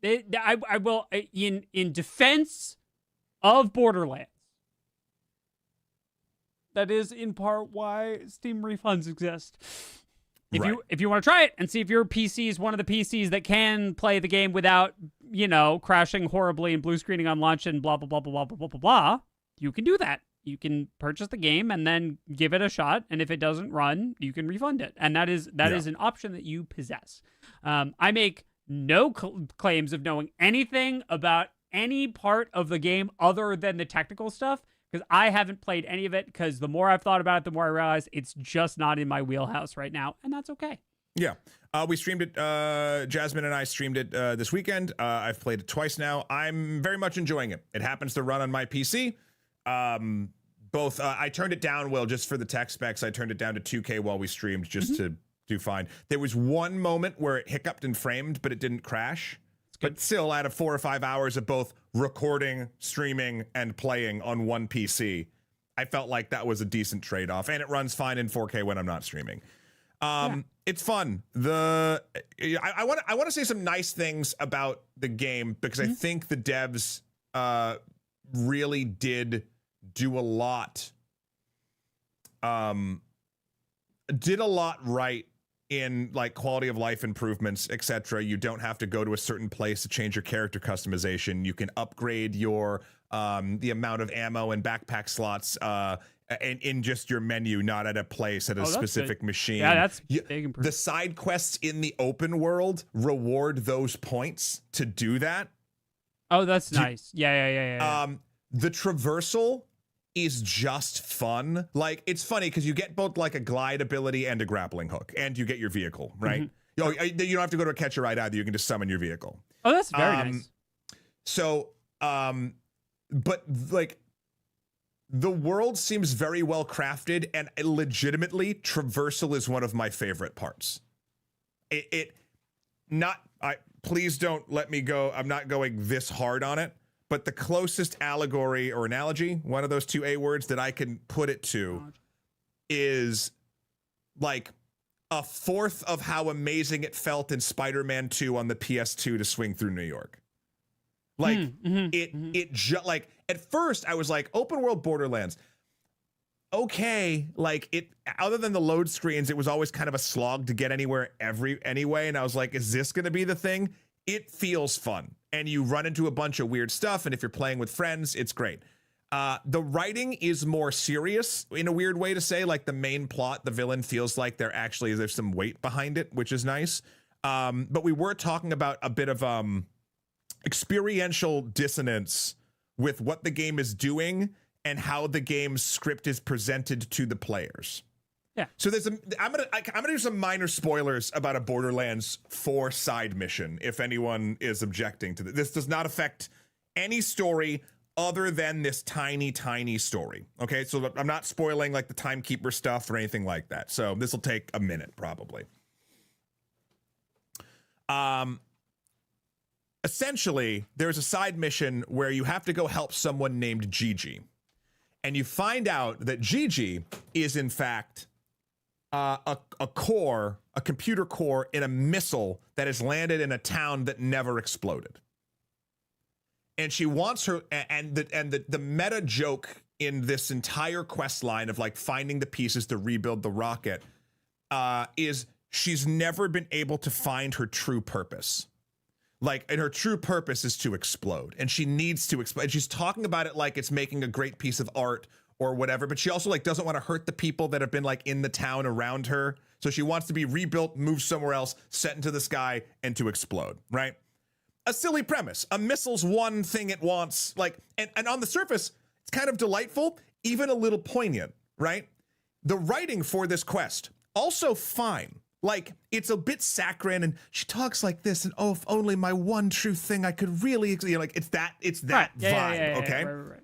I will, in defense of Borderlands, that is in part why Steam refunds exist. If you want to try it and see if your PC is one of the PCs that can play the game without, you know, crashing horribly and blue screening on launch and blah, blah, blah, blah, blah, blah, blah, blah, you can do that. You can purchase the game and then give it a shot. And if it doesn't run, you can refund it. And that is an option that you possess. I make no claims of knowing anything about any part of the game other than the technical stuff, because I haven't played any of it, because the more I've thought about it, the more I realize it's just not in my wheelhouse right now, and that's okay. Yeah. We streamed it. Jasmine and I streamed it this weekend. I've played it twice now. I'm very much enjoying it. It happens to run on my PC. I turned it down, Will, just for the tech specs. I turned it down to 2K while we streamed just to do fine. There was one moment where it hiccuped and framed, but it didn't crash. But still, out of 4 or 5 hours of both recording, streaming, and playing on one PC, I felt like that was a decent trade-off. And it runs fine in 4K when I'm not streaming. It's fun. I want to say some nice things about the game, because I think the devs really did do a lot. Did a lot right in, like, quality of life improvements, etc. You don't have to go to a certain place to change your character customization. You can upgrade your the amount of ammo and backpack slots in just your menu, not at a place at a specific machine. Yeah, that's big improvement. The side quests in the open world reward those points to do that. Oh, that's nice. Yeah. The traversal is just fun. Like, it's funny because you get both, like, a glide ability and a grappling hook, and you get your vehicle, right? You don't have to go to a catch a ride either. You can just summon your vehicle. Oh, that's very nice. So, but, like, the world seems very well crafted, and legitimately, traversal is one of my favorite parts. Please don't let me go. I'm not going this hard on it, but the closest allegory or analogy, one of those two A words that I can put it to, is like a fourth of how amazing it felt in Spider-Man 2 on the PS2 to swing through New York. Like like at first I was like, open world Borderlands, okay, like it, other than the load screens, it was always kind of a slog to get anywhere anyway, and I was like, is this gonna be the thing? It feels fun, and you run into a bunch of weird stuff, and if you're playing with friends, it's great. The writing is more serious in a weird way to say, like the main plot, the villain feels like there's some weight behind it, which is nice. But we were talking about a bit of experiential dissonance with what the game is doing and how the game's script is presented to the players. Yeah. So I'm gonna do some minor spoilers about a Borderlands 4 side mission if anyone is objecting to this. This does not affect any story other than this tiny story. Okay, so I'm not spoiling like the timekeeper stuff or anything like that. So this will take a minute probably. Essentially, there's a side mission where you have to go help someone named Gigi. And you find out that Gigi is in fact a computer core in a missile that has landed in a town that never exploded. And she wants her, and the meta joke in this entire quest line of like finding the pieces to rebuild the rocket is she's never been able to find her true purpose. Like, and her true purpose is to explode, and she needs to explode. And she's talking about it like it's making a great piece of art or whatever, but she also like doesn't want to hurt the people that have been like in the town around her. So she wants to be rebuilt, moved somewhere else, set into the sky, and to explode, right? A silly premise. A missile's one thing it wants, like, and on the surface, it's kind of delightful, even a little poignant, right? The writing for this quest, also fine. Like, it's a bit saccharine, and she talks like this, and oh, if only my one true thing I could really, you know, like, it's that right. Vibe, okay? Right.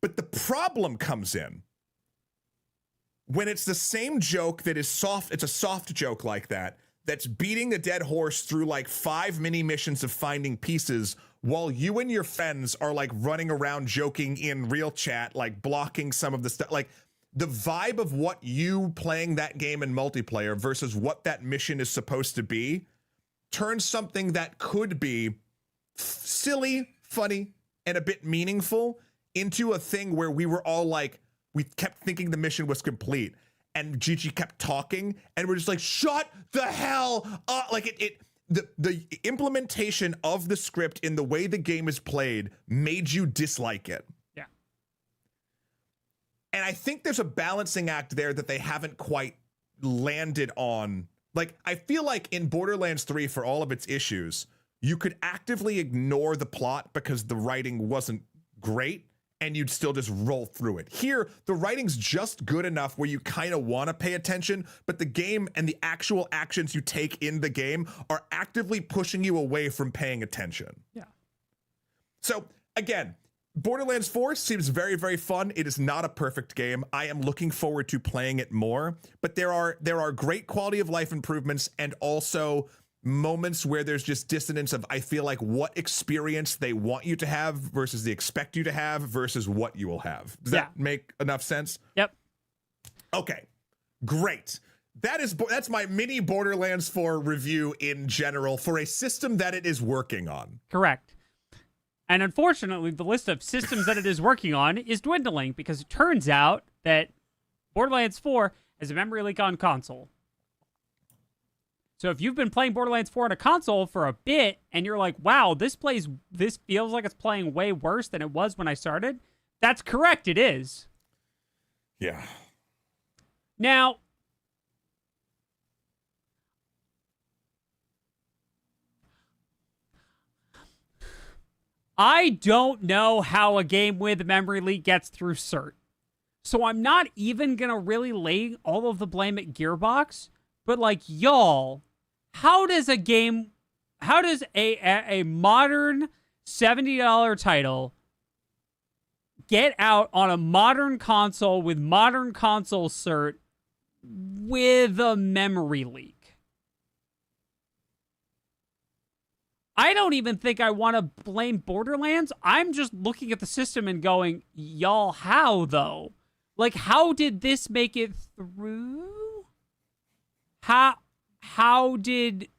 But the problem comes in when it's the same joke that is soft, it's a soft joke like that, that's beating the dead horse through like 5 mini missions of finding pieces while you and your friends are like running around joking in real chat, like blocking some of the stuff. Like the vibe of what you playing that game in multiplayer versus what that mission is supposed to be turns something that could be silly, funny, and a bit meaningful into a thing where we were all like, we kept thinking the mission was complete. And Gigi kept talking, and we're just like, shut the hell up. Like the implementation of the script in the way the game is played made you dislike it. Yeah. And I think there's a balancing act there that they haven't quite landed on. Like, I feel like in Borderlands 3, for all of its issues, you could actively ignore the plot because the writing wasn't great, and you'd still just roll through it. Here, the writing's just good enough where you kind of want to pay attention, but the game and the actual actions you take in the game are actively pushing you away from paying attention. Yeah. So, again, Borderlands 4 seems very, very fun. It is not a perfect game. I am looking forward to playing it more, but there are great quality of life improvements and also moments where there's just dissonance of, I feel like, what experience they want you to have versus they expect you to have versus what you will have. Does that make enough sense? Yep. Okay, great. That's my mini Borderlands 4 review in general for a system that it is working on. Correct. And unfortunately, the list of systems that it is working on is dwindling because it turns out that Borderlands 4 has a memory leak on console. So if you've been playing Borderlands 4 on a console for a bit and you're like, wow, this feels like it's playing way worse than it was when I started, that's correct, it is. Yeah. Now, I don't know how a game with memory leak gets through cert. So I'm not even going to really lay all of the blame at Gearbox, but like, y'all, how does a modern $70 title get out on a modern console with modern console cert with a memory leak? I don't even think I want to blame Borderlands. I'm just looking at the system and going, y'all, how though? Like, how did this make it through? How did,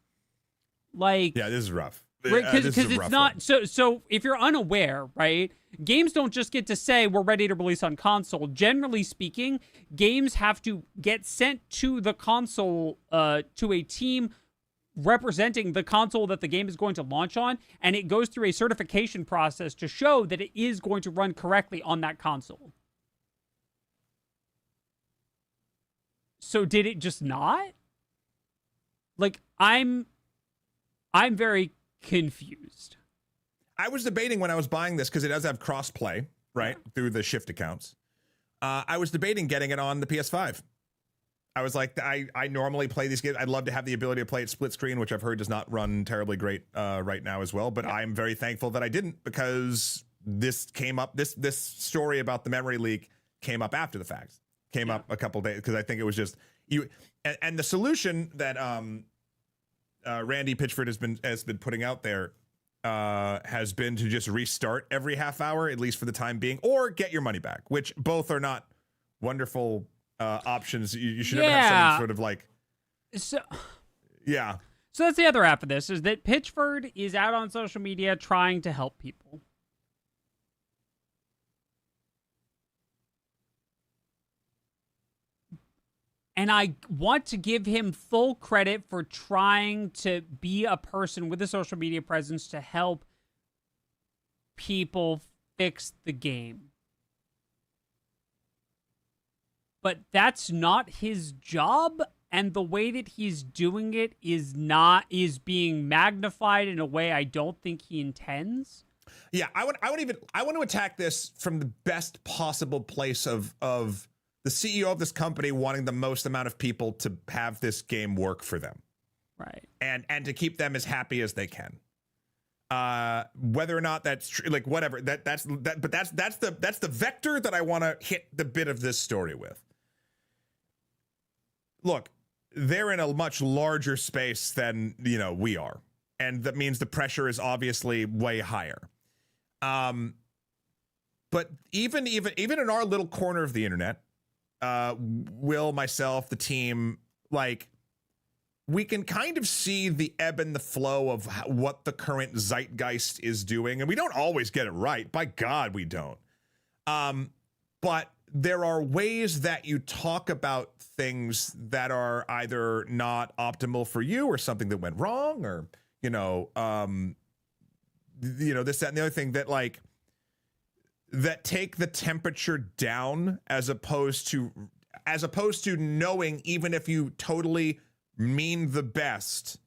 like... Yeah, this is rough. Because it's not... So if you're unaware, right, games don't just get to say, we're ready to release on console. Generally speaking, games have to get sent to the console, to a team representing the console that the game is going to launch on, and it goes through a certification process to show that it is going to run correctly on that console. So did it just not? Like, I'm very confused. I was debating when I was buying this, because it does have cross-play, right, through the Shift accounts. I was debating getting it on the PS5. I was like, I normally play these games. I'd love to have the ability to play it split screen, which I've heard does not run terribly great right now as well. But I'm very thankful that I didn't, because this came up. This story about the memory leak came up after the fact. Came up a couple days, because I think it was just you. And the solution that Randy Pitchford has been putting out there has been to just restart every half hour, at least for the time being, or get your money back, which both are not wonderful options. You should never have something sort of like... So So that's the other half of this, is that Pitchford is out on social media trying to help people. And I want to give him full credit for trying to be a person with a social media presence to help people fix the game. But that's not his job, and the way that he's doing it is being magnified in a way I don't think he intends. Yeah, I want to attack this from the best possible place of the CEO of this company wanting the most amount of people to have this game work for them. Right. And to keep them as happy as they can. Whether or not that's true, like whatever, that's the vector that I want to hit the bit of this story with. Look, they're in a much larger space than, we are. And that means the pressure is obviously way higher. But even in our little corner of the internet, Will, myself, the team, like, we can kind of see the ebb and the flow of what the current zeitgeist is doing. And we don't always get it right. By God, we don't. But there are ways that you talk about things that are either not optimal for you, or something that went wrong, or, this, that, and the other thing that, like, that take the temperature down, as opposed to knowing, even if you totally mean the best,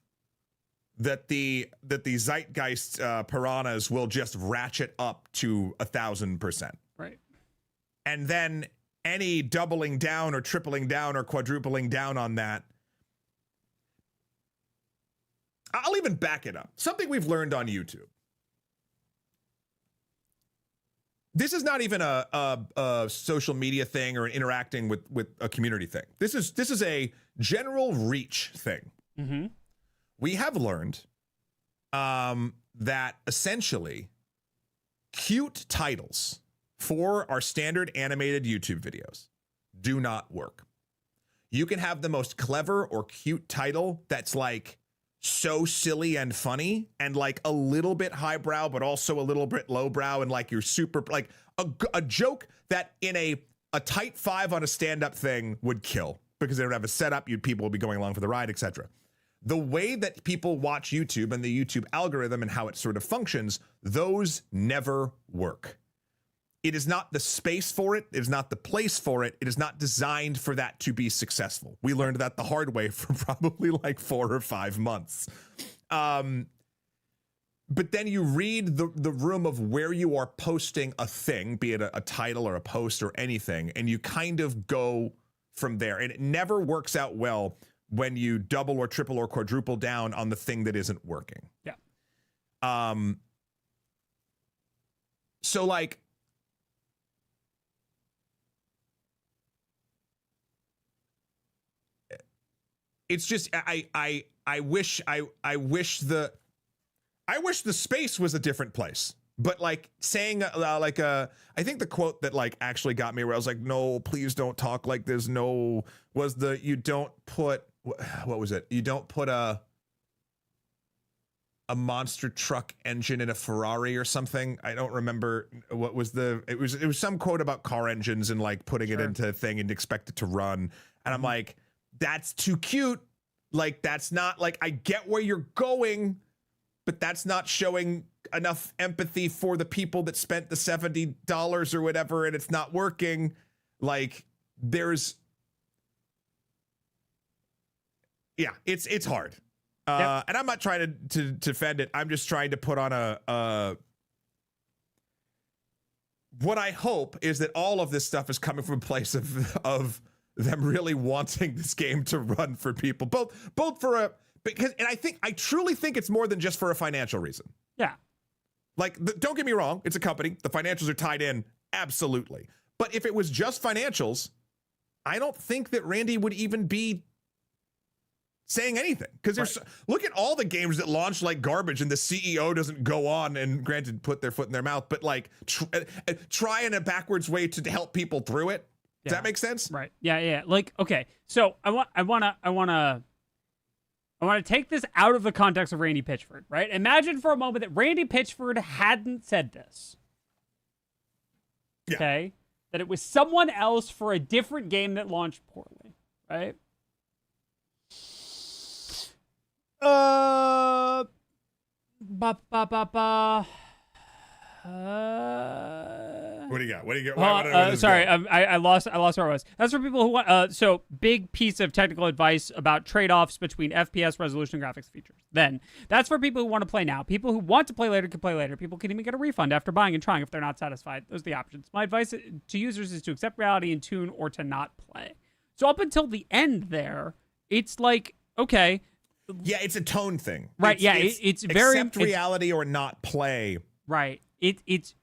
that the zeitgeist piranhas will just ratchet up to 1,000%. Right. And then any doubling down or tripling down or quadrupling down on that, I'll even back it up. Something we've learned on YouTube. This is not even a social media thing or an interacting with a community thing. This is a general reach thing. Mm-hmm. We have learned that essentially cute titles for our standard animated YouTube videos do not work. You can have the most clever or cute title that's like so silly and funny and like a little bit highbrow, but also a little bit lowbrow, and like you're super, like a joke that in a tight 5 on a stand-up thing would kill, because they don't have a setup, people would be going along for the ride, etc. The way that people watch YouTube and the YouTube algorithm and how it sort of functions, those never work. It is not the space for it. It is not the place for it. It is not designed for that to be successful. We learned that the hard way for probably like 4 or 5 months. But then you read the room of where you are posting a thing, be it a title or a post or anything, and you kind of go from there. And it never works out well when you double or triple or quadruple down on the thing that isn't working. Yeah. So like, it's just I wish I wish the space was a different place. But like saying I think the quote that like actually got me where I was like, no, please don't talk like this. No, was the you don't put what was it? You don't put a monster truck engine in a Ferrari or something. I don't remember what was it was some quote about car engines and like putting it into a thing and expect it to run. And I'm like, that's too cute. Like that's not like I get where you're going, but that's not showing enough empathy for the people that spent the $70 or whatever and it's not working. Like it's hard. And I'm not trying to defend it. I'm just trying to put on what I hope is that all of this stuff is coming from a place of them really wanting this game to run for people, both for I truly think it's more than just for a financial reason. Yeah. Like, don't get me wrong. It's a company. The financials are tied in. Absolutely. But if it was just financials, I don't think that Randy would even be saying anything. Because look at all the games that launch like garbage and the CEO doesn't go on and granted put their foot in their mouth, but like try in a backwards way to help people through it. Does that make sense? Right. Yeah. Like, okay. So I want to take this out of the context of Randy Pitchford, right? Imagine for a moment that Randy Pitchford hadn't said this. Yeah. Okay? That it was someone else for a different game that launched poorly, right? What do you got? Sorry, I lost where I was. That's for people who want. So big piece of technical advice about trade-offs between FPS resolution and graphics features. Then that's for people who want to play now. People who want to play later can play later. People can even get a refund after buying and trying if they're not satisfied. Those are the options. My advice to users is to accept reality in tune or to not play. So up until the end there, it's like, okay. Yeah, it's a tone thing. Right, it's very... Accept reality or not play. Right. It's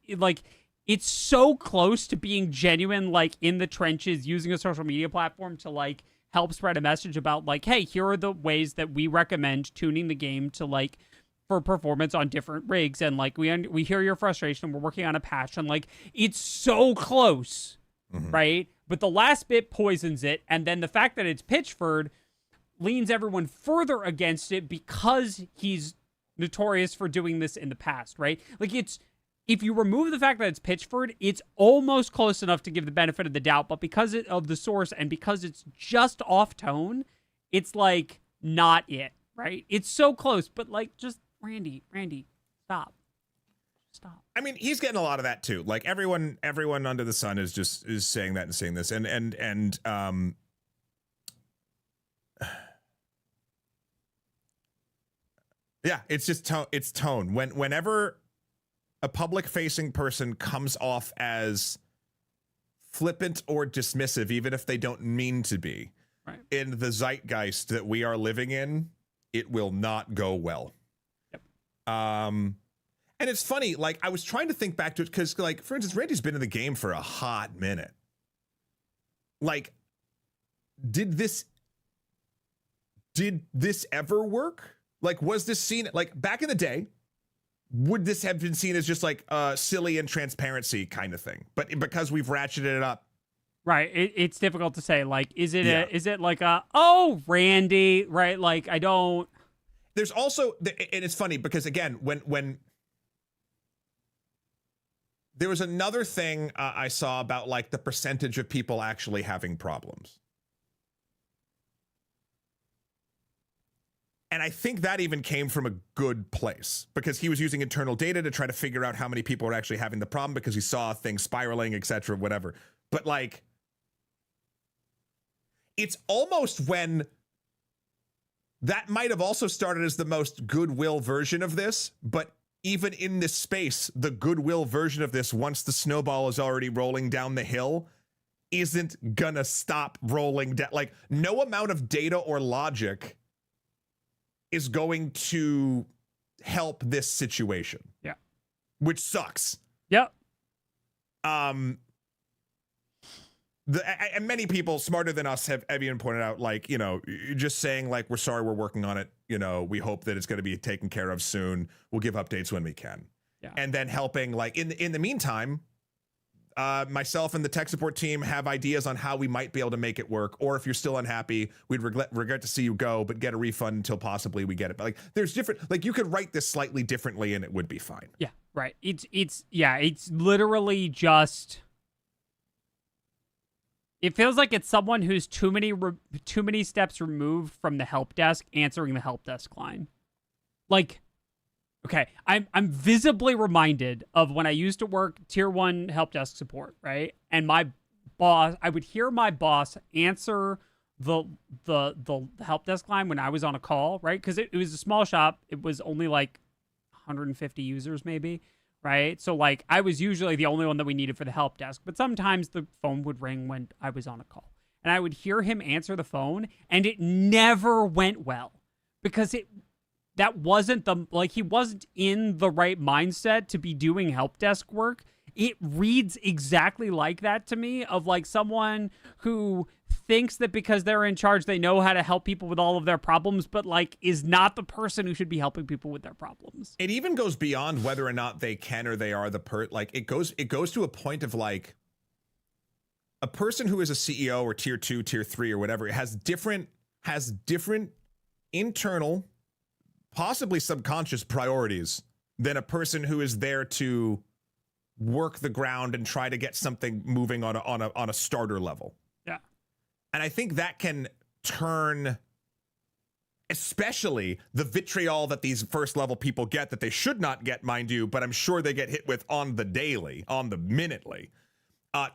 so close to being genuine, like in the trenches, using a social media platform to like help spread a message about like, hey, here are the ways that we recommend tuning the game to like for performance on different rigs, and like we hear your frustration. We're working on a patch, and like it's so close, right? But the last bit poisons it, and then the fact that it's Pitchford leans everyone further against it because he's notorious for doing this in the past, right? Like if you remove the fact that it's Pitchford, it's almost close enough to give the benefit of the doubt, but because of the source and because it's just off tone, it's like not it, right? It's so close, but like just Randy, stop. I mean, he's getting a lot of that too. Like everyone under the sun is saying that and saying this, and yeah, it's just it's tone. Whenever a public-facing person comes off as flippant or dismissive, even if they don't mean to be, right, in the zeitgeist that we are living in, it will not go well. Yep. And it's funny, like I was trying to think back to it because, like, for instance, Randy's been in the game for a hot minute. Like, did this ever work? Like, was this seen, like, back in the day, would this have been seen as just, like, silly and transparency kind of thing? But because we've ratcheted it up. Right. It's difficult to say. Like, is it like oh, Randy, right? Like, I don't. There's also, and it's funny because, again, when there was another thing I saw about, like, the percentage of people actually having problems. And I think that even came from a good place because he was using internal data to try to figure out how many people are actually having the problem because he saw things spiraling, etc., whatever. But like, it's almost when that might have also started as the most goodwill version of this, but even in this space, the goodwill version of this, once the snowball is already rolling down the hill, isn't gonna stop rolling down. Like, no amount of data or logic is going to help this situation. Yeah. Which sucks. Yep. and many people smarter than us have even pointed out, like, you know, just saying like, we're sorry, we're working on it. You know, we hope that it's going to be taken care of soon. We'll give updates when we can. Yeah. And then helping, like, in the meantime, myself and the tech support team have ideas on how we might be able to make it work. Or if you're still unhappy, we'd regret to see you go, but get a refund until possibly we get it. But like, there's different, like, you could write this slightly differently and it would be fine. Yeah, right. It's literally just. It feels like it's someone who's too many steps removed from the help desk answering the help desk line. Like, okay, I'm visibly reminded of when I used to work tier 1 help desk support, right? And my boss, I would hear my boss answer the help desk line when I was on a call, right? Because it was a small shop. It was only like 150 users maybe. Right. So like I was usually the only one that we needed for the help desk, but sometimes the phone would ring when I was on a call and I would hear him answer the phone and it never went well because that wasn't he wasn't in the right mindset to be doing help desk work. It reads exactly like that to me, of like someone who thinks that because they're in charge, they know how to help people with all of their problems, but like is not the person who should be helping people with their problems. It even goes beyond whether or not they can or they are the like it goes to a point of like a person who is a CEO or tier 2, tier 3 or whatever has different internal, possibly subconscious priorities than a person who is there to work the ground and try to get something moving on a starter level. Yeah. And I think that can turn, especially the vitriol that these first level people get that they should not get, mind you, but I'm sure they get hit with on the daily, on the minutely,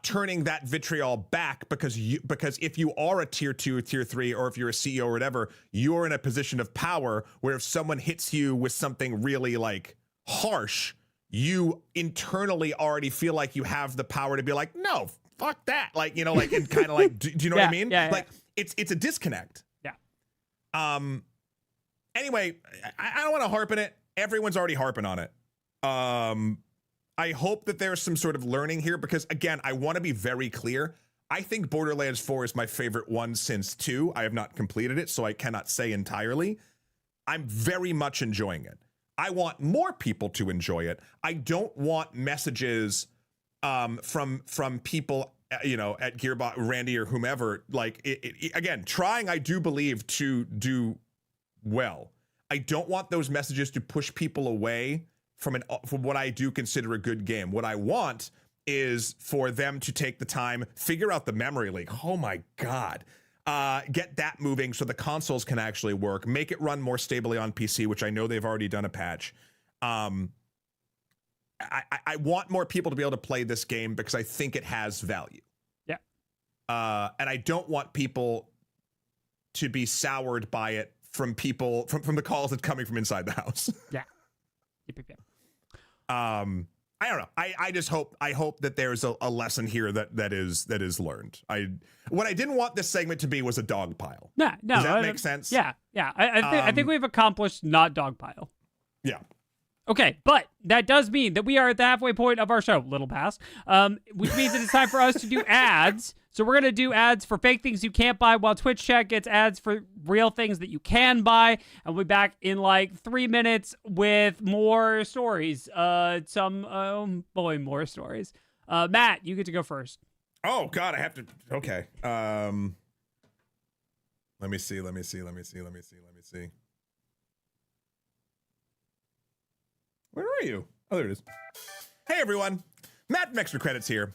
turning that vitriol back because if you are a tier 2, tier 3, or if you're a CEO or whatever, you're in a position of power where if someone hits you with something really like harsh, you internally already feel like you have the power to be like, no, fuck that. Like, you know, like, and kind of like, do you know what I mean? Yeah, like it's a disconnect. Yeah. Anyway, I don't want to harp on it. Everyone's already harping on it. I hope that there's some sort of learning here because again, I want to be very clear. I think Borderlands 4 is my favorite one since 2. I have not completed it, so I cannot say entirely. I'm very much enjoying it. I want more people to enjoy it. I don't want messages from people, you know, at Gearbox, Randy or whomever, like, again, trying, I do believe, to do well. I don't want those messages to push people away from what I do consider a good game. What I want is for them to take the time, figure out the memory leak. Oh my God. Get that moving so the consoles can actually work, make it run more stably on PC, which I know they've already done a patch. I want more people to be able to play this game because I think it has value. Yeah. And I don't want people to be soured by it from people, from the calls that's coming from inside the house. Yeah. Yep. I don't know. I just hope that there's a lesson here that is learned. What I didn't want this segment to be was a dog pile. No. Does that make sense? Yeah. I think we've accomplished not dog pile. Yeah. Okay, but that does mean that we are at the halfway point of our show, little past, which means that it's time for us to do ads. So we're going to do ads for fake things you can't buy while Twitch Chat gets ads for real things that you can buy. And we'll be back in like 3 minutes with more stories. More stories. Matt, you get to go first. Oh, God, I have to. Okay. Let me see. Where are you? Oh, there it is. Hey, everyone. Matt from Extra Credits here.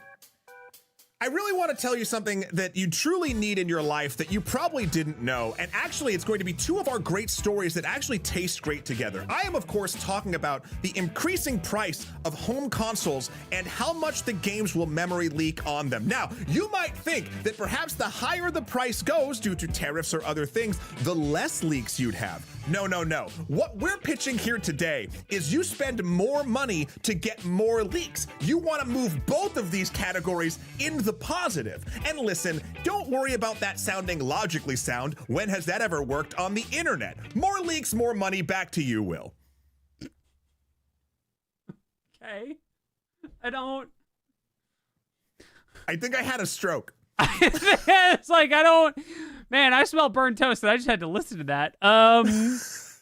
I really want to tell you something that you truly need in your life that you probably didn't know. And actually, it's going to be 2 of our great stories that actually taste great together. I am, of course, talking about the increasing price of home consoles and how much the games will memory leak on them. Now, you might think that perhaps the higher the price goes due to tariffs or other things, the less leaks you'd have. No. What we're pitching here today is you spend more money to get more leaks. You want to move both of these categories in the positive. And listen, don't worry about that sounding logically sound. When has that ever worked on the internet? More leaks, more money. Back to you, Will. Okay. I think I had a stroke. It's like, man, I smell burnt toast, and I just had to listen to that.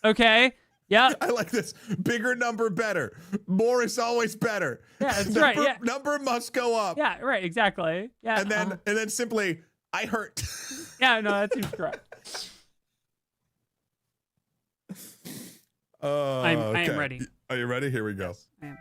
Okay. Yeah. I like this. Bigger number, better. More is always better. Yeah, that's right. Yeah. Number must go up. Yeah, right. Exactly. Yeah. And then simply, I hurt. Yeah, no, that seems correct. I am ready. Are you ready? Here we go. Yes, I am.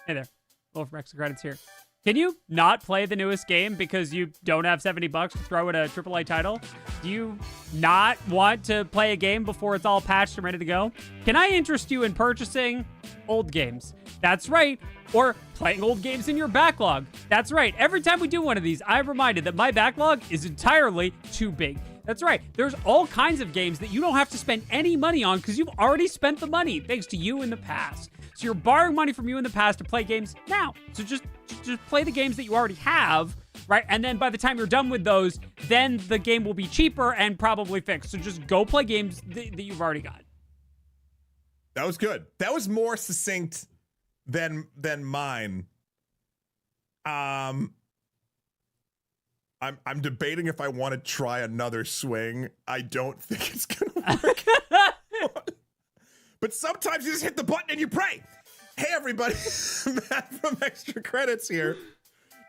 Hey there. Little from extra credits here. Can you not play the newest game because you don't have $70 to throw at a AAA title? Do you not want to play a game before it's all patched and ready to go? Can I interest you in purchasing old games? That's right. Or playing old games in your backlog. That's right. Every time we do one of these, I'm reminded that my backlog is entirely too big. That's right. There's all kinds of games that you don't have to spend any money on because you've already spent the money thanks to you in the past. So you're borrowing money from you in the past to play games now. So just play the games that you already have, right? And then by the time you're done with those, then the game will be cheaper and probably fixed. So just go play games that you've already got. That was good. That was more succinct than mine. I'm debating if I want to try another swing. I don't think it's gonna work. But sometimes you just hit the button and you pray. Hey everybody, Matt from Extra Credits here.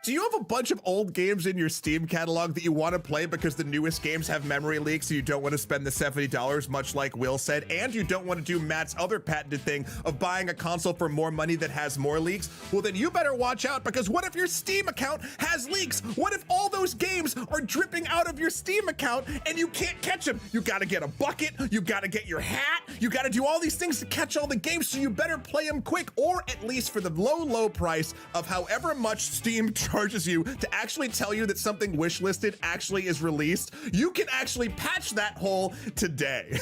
Do you have a bunch of old games in your Steam catalog that you want to play because the newest games have memory leaks so you don't want to spend the $70, much like Will said, and you don't want to do Matt's other patented thing of buying a console for more money that has more leaks? Well, then you better watch out, because what if your Steam account has leaks? What if all those games are dripping out of your Steam account and you can't catch them? You got to get a bucket, you got to get your hat, you got to do all these things to catch all the games, so you better play them quick, or at least for the low price of however much Steam charges you to actually tell you that something wishlisted actually is released. You can actually patch that hole today.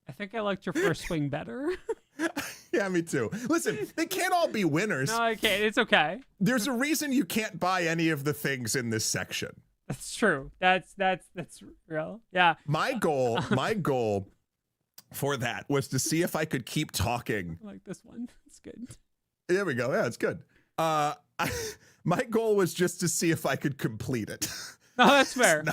I think I liked your first swing better. Yeah, me too. Listen, they can't all be winners. No, I can't. It's okay. There's a reason you can't buy any of the things in this section. That's true. That's real. Yeah. My goal for that was to see if I could keep talking. I like this one. It's good. There we go. Yeah, it's good. My goal was just to see if I could complete it. No, that's fair.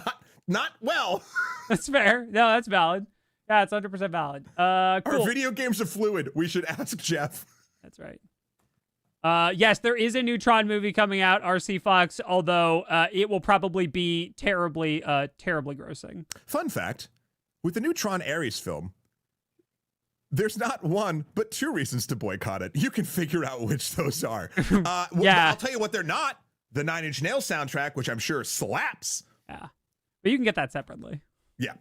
Not well. That's fair. No, that's valid. Yeah, it's 100% valid. Cool. Our video games are fluid. We should ask Jeff. That's right. Yes, there is a new Tron movie coming out, RC Fox, although it will probably be terribly grossing. Fun fact, with the new Tron Ares film, there's not one, but two reasons to boycott it. You can figure out which those are. Yeah. I'll tell you what they're not. The Nine Inch Nails soundtrack, which I'm sure slaps. Yeah. But you can get that separately. Yeah.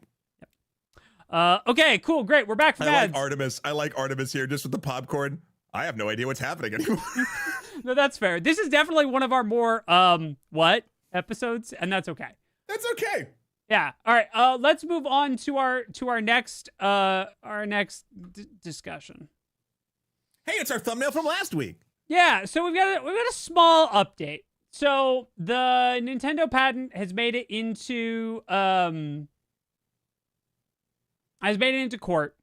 Okay, cool, great. We're back from ads. I like Artemis here just with the popcorn. I have no idea what's happening anymore. No, that's fair. This is definitely one of our more, episodes, and that's okay. That's okay. Yeah. All right. Let's move on to our next discussion. Hey, it's our thumbnail from last week. Yeah. So we've got a small update. So the Nintendo patent has made it into court.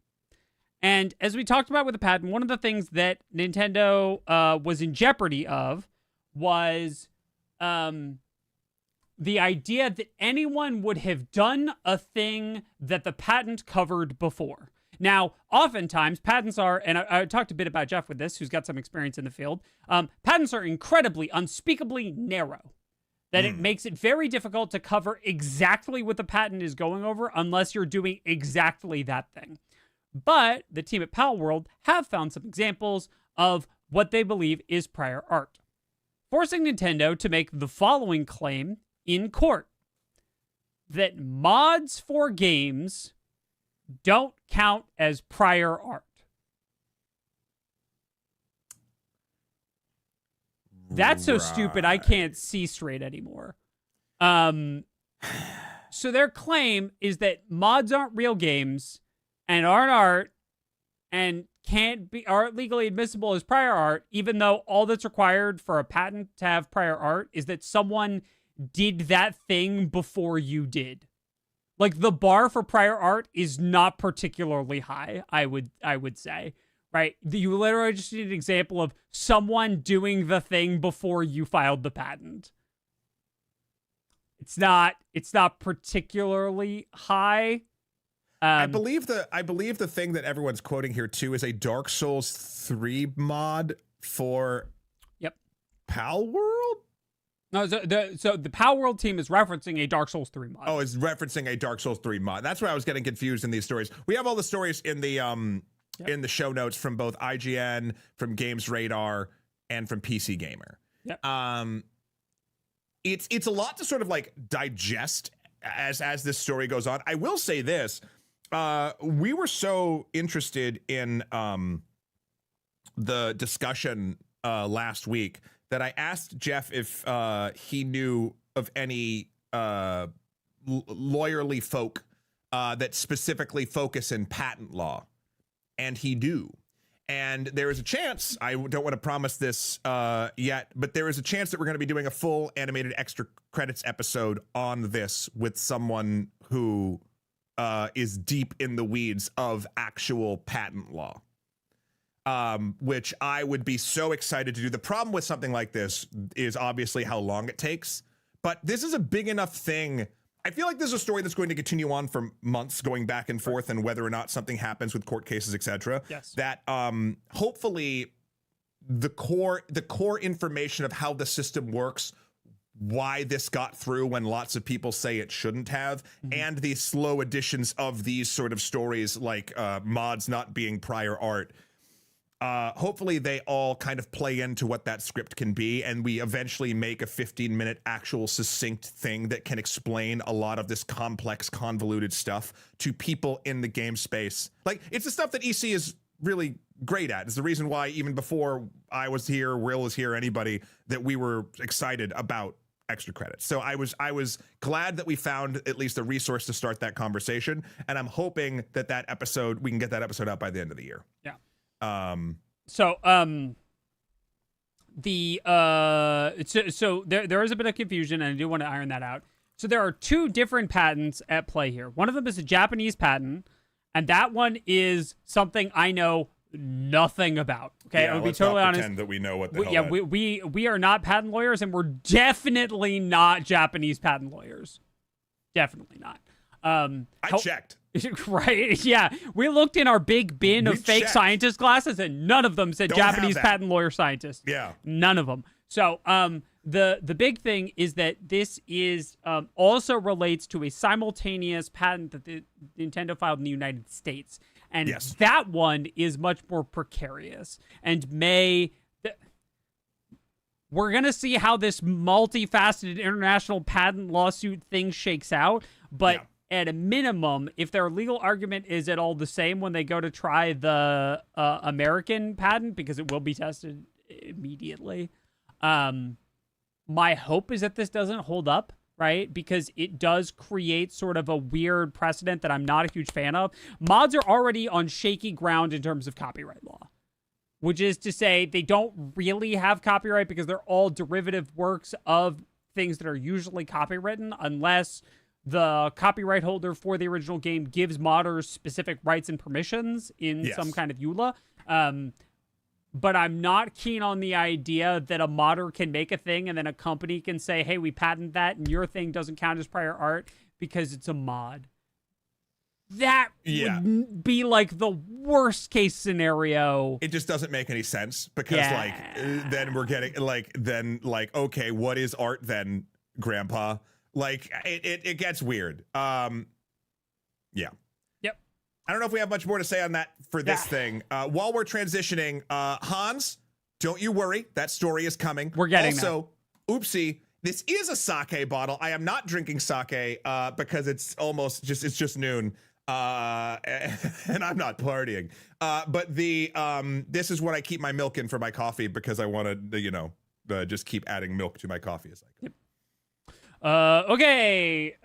And as we talked about with the patent, one of the things that Nintendo was in jeopardy of was the idea that anyone would have done a thing that the patent covered before. Now, oftentimes, patents are, and I talked a bit about Jeff with this, who's got some experience in the field, patents are incredibly, unspeakably narrow. That it makes it very difficult to cover exactly what the patent is going over unless you're doing exactly that thing. But the team at Pal World have found some examples of what they believe is prior art, forcing Nintendo to make the following claim in court: that mods for games don't count as prior art. That's so stupid I can't see straight anymore. So their claim is that mods aren't real games and aren't art and aren't legally admissible as prior art, even though all that's required for a patent to have prior art is that someone did that thing before you did. Like, the bar for prior art is not particularly high, I would say. right? You literally just need an example of someone doing the thing before you filed the patent. It's not particularly high. I believe the thing that everyone's quoting here too is a Dark Souls 3 mod for Pal World. No, so the Pal World team is referencing a Dark Souls 3 mod. Oh, it's referencing a Dark Souls 3 mod. That's where I was getting confused in these stories. We have all the stories in the in the show notes from both IGN, from Games Radar, and from PC Gamer. Yep. It's a lot to sort of like digest as this story goes on. I will say this. We were so interested in the discussion last week that I asked Jeff if he knew of any lawyerly folk that specifically focus in patent law, and he do. And there is a chance, I don't want to promise this yet, but there is a chance that we're going to be doing a full animated extra credits episode on this with someone who is deep in the weeds of actual patent law. Which I would be so excited to do. The problem with something like this is obviously how long it takes, but this is a big enough thing. I feel like this is a story that's going to continue on for months, going back and forth, and whether or not something happens with court cases, etc. Yes. That hopefully the core information of how the system works, why this got through when lots of people say it shouldn't have, and the slow additions of these sort of stories, like mods not being prior art. Hopefully they all kind of play into what that script can be, and we eventually make a 15-minute actual succinct thing that can explain a lot of this complex, convoluted stuff to people in the game space. Like, it's the stuff that EC is really great at. It's the reason why even before I was here, Will was here, anybody, that we were excited about extra credits. So I was glad that we found at least a resource to start that conversation, and I'm hoping that we can get that episode out by the end of the year. Yeah. So there is a bit of confusion, and I do want to iron that out. So there are two different patents at play here. One of them is a Japanese patent, and that one is something I know nothing about. Okay, yeah, I'll be let's totally not honest. pretend that we know what the hell. Yeah, we are not patent lawyers, and we're definitely not Japanese patent lawyers. Definitely not. I checked. Right, yeah. We looked in our big bin of fake scientist glasses, and none of them said Japanese patent lawyer scientist. Yeah. None of them. So the big thing is that this is also relates to a simultaneous patent that the Nintendo filed in the United States. And that one is much more precarious and we're going to see how this multifaceted international patent lawsuit thing shakes out, but at a minimum, if their legal argument is at all the same when they go to try the American patent, because it will be tested immediately, my hope is that this doesn't hold up, right? Because it does create sort of a weird precedent that I'm not a huge fan of. Mods are already on shaky ground in terms of copyright law, which is to say they don't really have copyright because they're all derivative works of things that are usually copywritten, unless the copyright holder for the original game gives modders specific rights and permissions in some kind of EULA. But I'm not keen on the idea that a modder can make a thing and then a company can say, hey, we patent that and your thing doesn't count as prior art because it's a mod. That would be like the worst case scenario. It just doesn't make any sense because then we're getting okay, what is art then, Grandpa? Like it gets weird. Yep. I don't know if we have much more to say on that for this thing. While we're transitioning, Hans, don't you worry. That story is coming. We're getting also, oopsie, this is a sake bottle. I am not drinking sake because it's just noon. And I'm not partying. But this is what I keep my milk in for my coffee because I want to, just keep adding milk to my coffee as I go. Okay.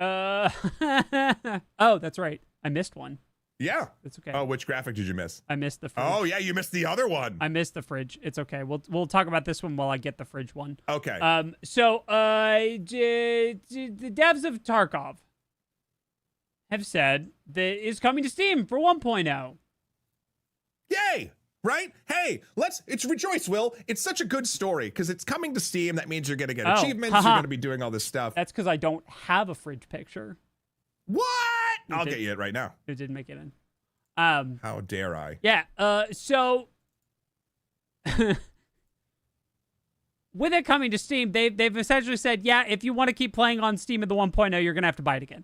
Oh, that's right. I missed one. Yeah. It's okay. Oh, which graphic did you miss? I missed the fridge. Oh, yeah, you missed the other one. I missed the fridge. It's okay. We'll talk about this one while I get the fridge one. Okay. So the devs of Tarkov have said that it's coming to Steam for 1.0. Yay! right? Hey, it's rejoice, Will. It's such a good story because it's coming to Steam. That means you're going to get achievements. You're going to be doing all this stuff. That's because I don't have a fridge picture. What? I'll get you it right now. It didn't make it in. How dare I? Yeah. So with it coming to Steam, they've essentially said, yeah, if you want to keep playing on Steam at the 1.0, you're going to have to buy it again.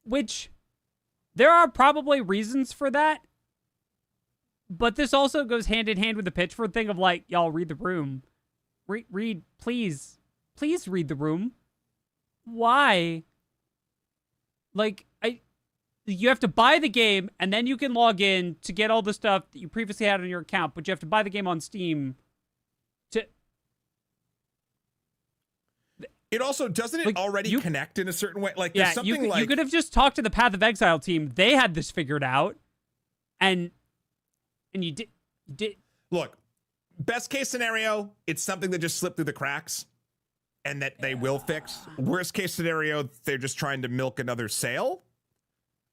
Which there are probably reasons for that. But this also goes hand in hand with the Pitchford thing of like, y'all read the room. Read, please. Please read the room. Why? Like, you have to buy the game, and then you can log in to get all the stuff that you previously had on your account, but you have to buy the game on Steam to... It also, doesn't it already connect in a certain way? Like, there's something you could have just talked to the Path of Exile team. They had this figured out, and you did... Look, best case scenario, it's something that just slipped through the cracks, and that they will fix. Worst case scenario, they're just trying to milk another sale.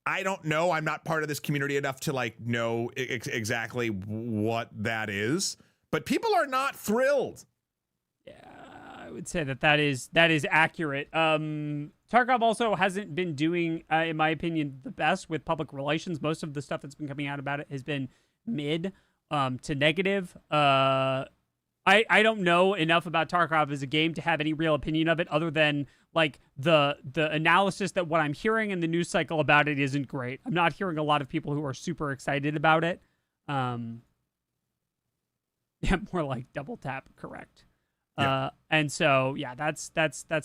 I don't know. I'm not part of this community enough to like know exactly what that is, but people are not thrilled. Yeah, I would say that is accurate. Tarkov also hasn't been doing, in my opinion, the best with public relations. Most of the stuff that's been coming out about it has been mid to negative. I don't know enough about Tarkov as a game to have any real opinion of it other than like the analysis that what I'm hearing in the news cycle about it isn't great. I'm not hearing a lot of people who are super excited about it. Yeah, more like double tap, correct. Yeah. And so yeah, that's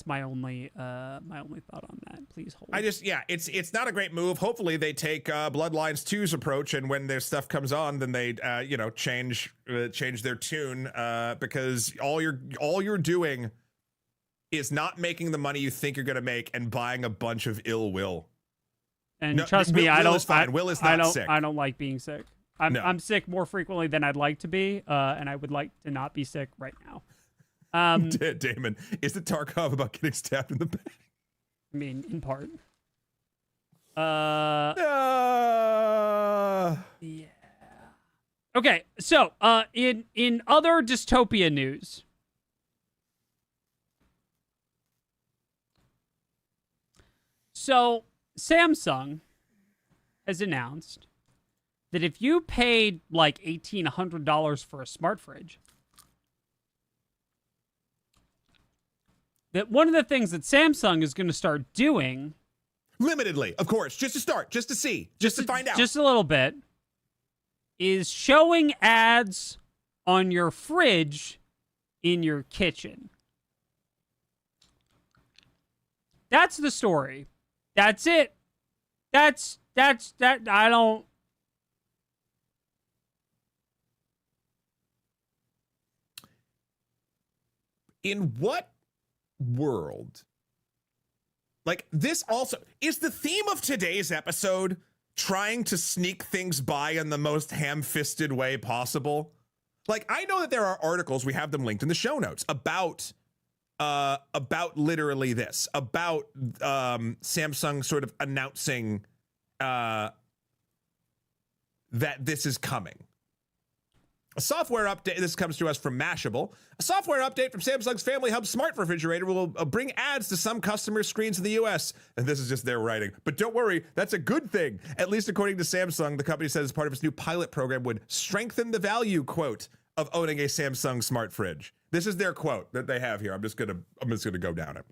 my only thought on that. Please hold. It's not a great move. Hopefully they take Bloodlines 2's approach, and when their stuff comes on, then they change their tune, because all you're doing is not making the money you think you're gonna make and buying a bunch of ill will. And trust me, Will is fine. Will is not sick. I don't like being sick. I'm sick more frequently than I'd like to be, and I would like to not be sick right now. Damon, is the Tarkov about getting stabbed in the back? I mean, in part. Yeah. Okay, so in other dystopia news, so Samsung has announced that if you paid like $1,800 for a smart fridge, that one of the things that Samsung is going to start doing... limitedly, of course, just to start, just to see, just to find out. Just a little bit, is showing ads on your fridge in your kitchen. That's the story. That's it. That. I don't... In what world, like, this also is the theme of today's episode, trying to sneak things by in the most ham-fisted way possible? Like, I know that there are articles, we have them linked in the show notes, about literally this, about Samsung sort of announcing that this is coming. A software update, this comes to us from Mashable. A software update from Samsung's Family Hub smart refrigerator will bring ads to some customer screens in the US. And this is just their writing. But don't worry, that's a good thing. At least according to Samsung, the company says part of its new pilot program would strengthen the value, quote, of owning a Samsung smart fridge. This is their quote that they have here. I'm just gonna go down it.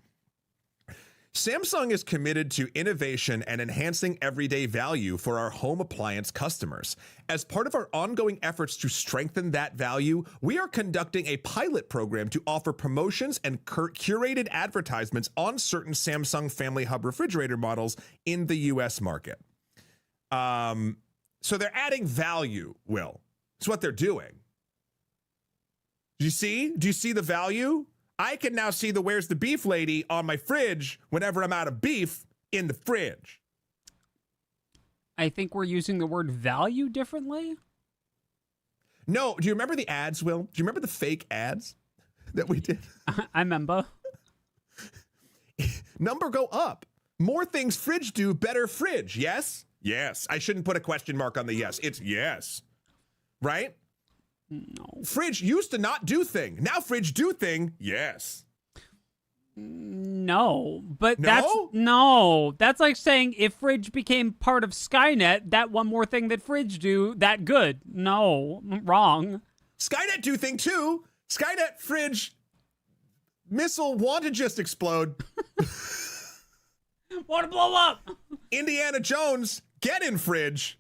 Samsung is committed to innovation and enhancing everyday value for our home appliance customers. As part of our ongoing efforts to strengthen that value, we are conducting a pilot program to offer promotions and curated advertisements on certain Samsung Family Hub refrigerator models in the US market. So they're adding value, Will. It's what they're doing. Do you see? Do you see the value? I can now see the "Where's the Beef" lady on my fridge whenever I'm out of beef in the fridge. I think we're using the word value differently. No, do you remember the ads, Will? Do you remember the fake ads that we did? I remember. Number go up. More things fridge do, better fridge. Yes? Yes. I shouldn't put a question mark on the yes. It's yes. right? No. Fridge used to not do thing. Now fridge do thing. Yes. No, but No? that's like saying if Fridge became part of Skynet, that one more thing that Fridge do, that good. No, wrong. Skynet do thing too. Skynet Fridge missile want to just explode. Want to blow up. Indiana Jones, get in Fridge.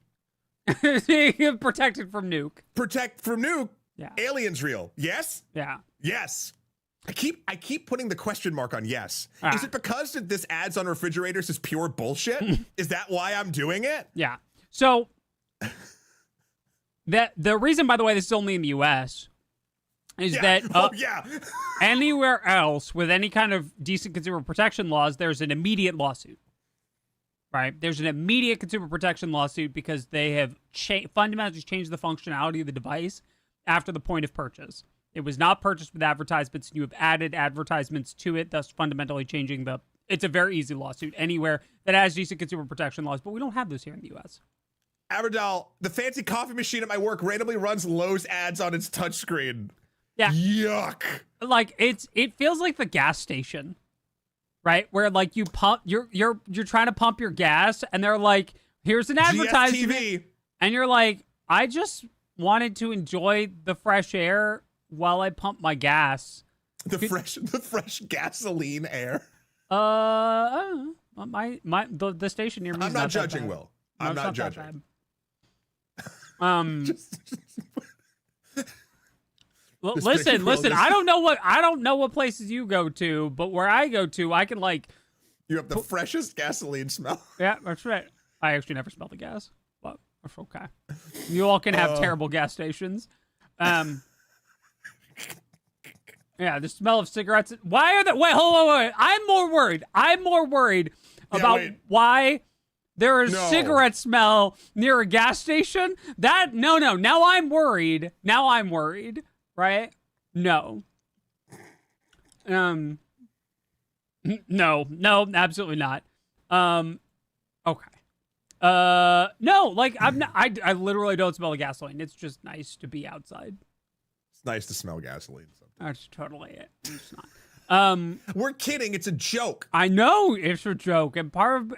Protected from nuke. Protect from nuke. Yeah. Aliens real. Yes? Yeah. Yes. I keep putting the question mark on yes. Ah. Is it because this ads on refrigerators is pure bullshit? Is that why I'm doing it? Yeah. So the reason, by the way, this is only in the U.S. is that yeah. anywhere else with any kind of decent consumer protection laws, there's an immediate lawsuit. Right? There's an immediate consumer protection lawsuit because they have fundamentally changed the functionality of the device after the point of purchase. It was not purchased with advertisements, and you have added advertisements to it, thus fundamentally changing it's a very easy lawsuit anywhere that has decent consumer protection laws, but we don't have those here in the U.S. Averdal, the fancy coffee machine at my work randomly runs Lowe's ads on its touchscreen. Yeah. Yuck. Like it feels like the gas station, right? Where like you pump, you're trying to pump your gas, and they're like, "Here's an advertisement," GFTV. and you're like, "I just wanted to enjoy the fresh air while I pump my gas." The fresh gasoline air. The station near me. I'm not judging, Will. I'm not judging. Listen. I don't know what places you go to, but where I go to, I can like. You have the freshest gasoline smell. Yeah, that's right. I actually never smell the gas, but that's okay. You all can have terrible gas stations. Yeah, the smell of cigarettes. Why are wait, hold on, wait. I'm more worried about why there is cigarette smell near a gas station. No. Now I'm worried. Right? No. No, absolutely not. Okay. No, like I'm not. I literally don't smell the gasoline. It's just nice to be outside. It's nice to smell gasoline sometimes. That's totally it. It's not. We're kidding. It's a joke. I know it's a joke, and part of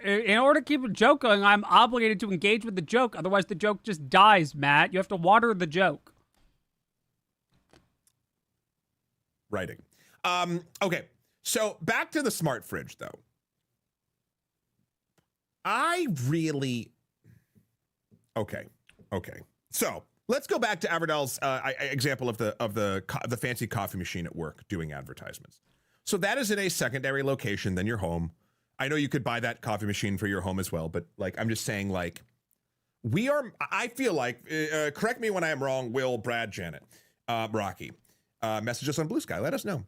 in order to keep a joke going, I'm obligated to engage with the joke. Otherwise, the joke just dies. Matt, you have to water the joke. Writing. Okay. So back to the smart fridge, though. Okay. So let's go back to Averdal's example of the fancy coffee machine at work doing advertisements. So that is in a secondary location than your home. I know you could buy that coffee machine for your home as well, but like I'm just saying, like I feel like correct me when I am wrong, Will, Brad, Janet, Rocky, message us on Blue Sky. Let us know.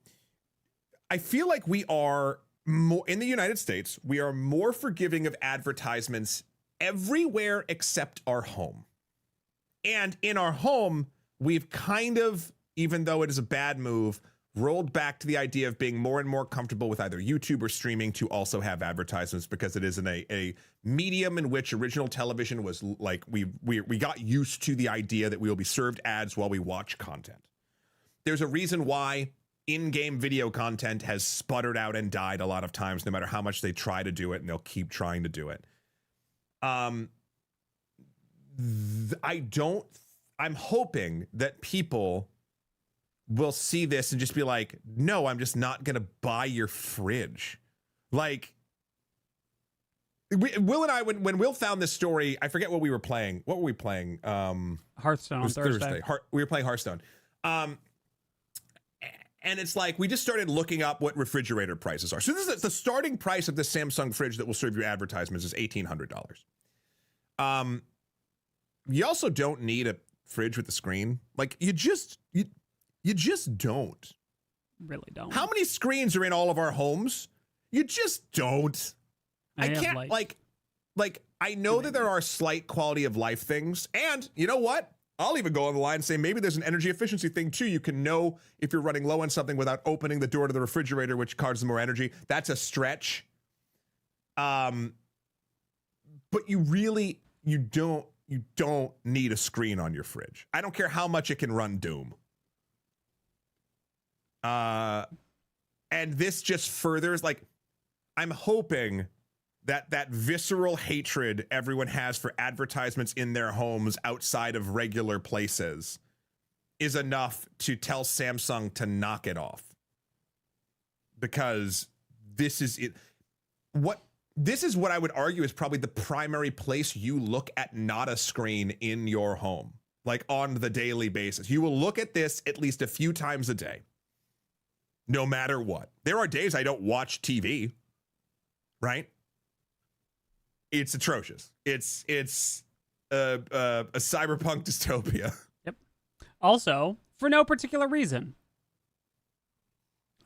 I feel like we are more in the United States. We are more forgiving of advertisements everywhere except our home. And in our home, we've kind of, even though it is a bad move, rolled back to the idea of being more and more comfortable with either YouTube or streaming to also have advertisements, because it is in a medium in which original television was like, we got used to the idea that we will be served ads while we watch content. There's a reason why in-game video content has sputtered out and died a lot of times, no matter how much they try to do it, and they'll keep trying to do it. I'm hoping that people will see this and just be like, no, I'm just not going to buy your fridge. Like, Will and I, when Will found this story, I forget what we were playing. What were we playing? Hearthstone on Thursday. We were playing Hearthstone. And it's like, we just started looking up what refrigerator prices are. So this is the starting price of the Samsung fridge that will serve you advertisements is $1,800. You also don't need a fridge with a screen. Like you just don't. Really don't. How many screens are in all of our homes? You just don't. I can't like I know that there are slight quality of life things, and you know what? I'll even go on the line and say maybe there's an energy efficiency thing too. You can know if you're running low on something without opening the door to the refrigerator, which causes more energy. That's a stretch. But you you don't need a screen on your fridge. I don't care how much it can run Doom. And this just furthers, like, I'm hoping that visceral hatred everyone has for advertisements in their homes outside of regular places is enough to tell Samsung to knock it off. Because this is it. This is what I would argue is probably the primary place you look at not a screen in your home, like on the daily basis. You will look at this at least a few times a day, no matter what. There are days I don't watch TV, right? It's atrocious. It's a cyberpunk dystopia. Yep. Also, for no particular reason,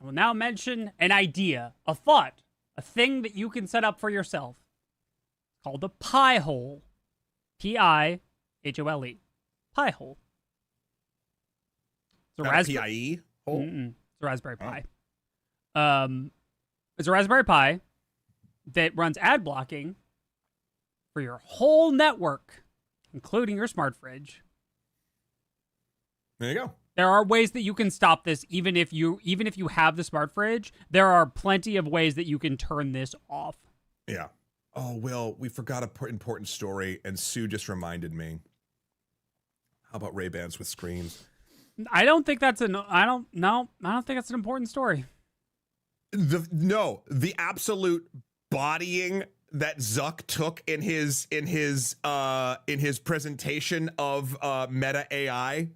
I will now mention an idea, a thought, a thing that you can set up for yourself called a pie hole. P-I-H-O-L-E. Pie hole. It's a raspberry P-I-E hole? It's a Raspberry Pi. It's a Raspberry Pi that runs ad blocking for your whole network, including your smart fridge. There you go. There are ways that you can stop this, even if you have the smart fridge. There are plenty of ways that you can turn this off. Yeah. Oh, Will, we forgot an important story, and Sue just reminded me. How about Ray-Bans with screens? I don't think that's I don't think that's an important story. The absolute bodying that Zuck took in his presentation of Meta AI.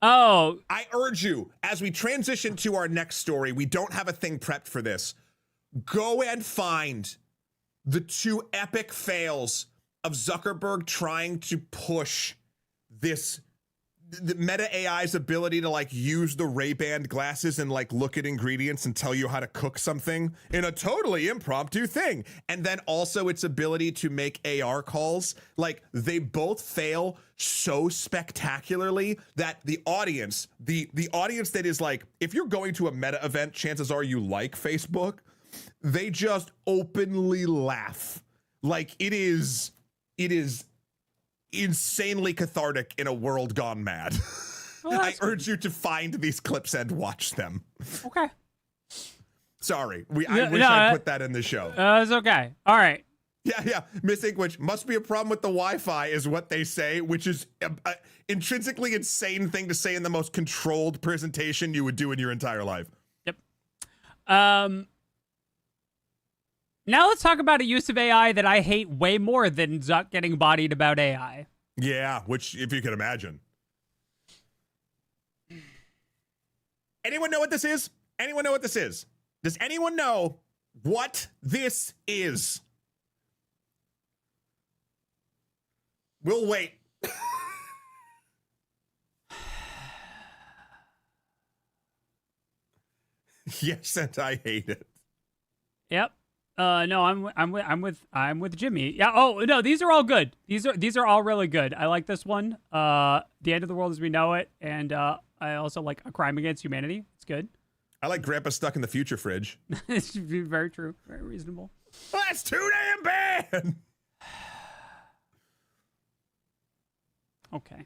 Oh, I urge you, as we transition to our next story, we don't have a thing prepped for this. Go and find the two epic fails of Zuckerberg trying to push the Meta AI's ability to like use the Ray-Ban glasses and like look at ingredients and tell you how to cook something in a totally impromptu thing. And then also its ability to make AR calls. Like, they both fail so spectacularly that the audience that is like, if you're going to a Meta event, chances are you like Facebook. They just openly laugh. Like, it is insanely cathartic in a world gone mad. Well, I urge you to find these clips and watch them. Okay. Sorry. I wish I put that in the show. It's okay. All right. Yeah. Missing, which must be a problem with the Wi-Fi, is what they say, which is an intrinsically insane thing to say in the most controlled presentation you would do in your entire life. Yep. Now let's talk about a use of AI that I hate way more than Zuck getting bodied about AI. Yeah, which, if you can imagine. Anyone know what this is? Anyone know what this is? Does anyone know what this is? We'll wait. Yes, and I hate it. Yep. No, I'm with Jimmy. Yeah. Oh no, these are all good. These are all really good. I like this one. The End of the World as We Know It, and I also like A Crime Against Humanity. It's good. I like Grandpa Stuck in the Future Fridge. It's very true. Very reasonable. Well, that's too damn bad. Okay.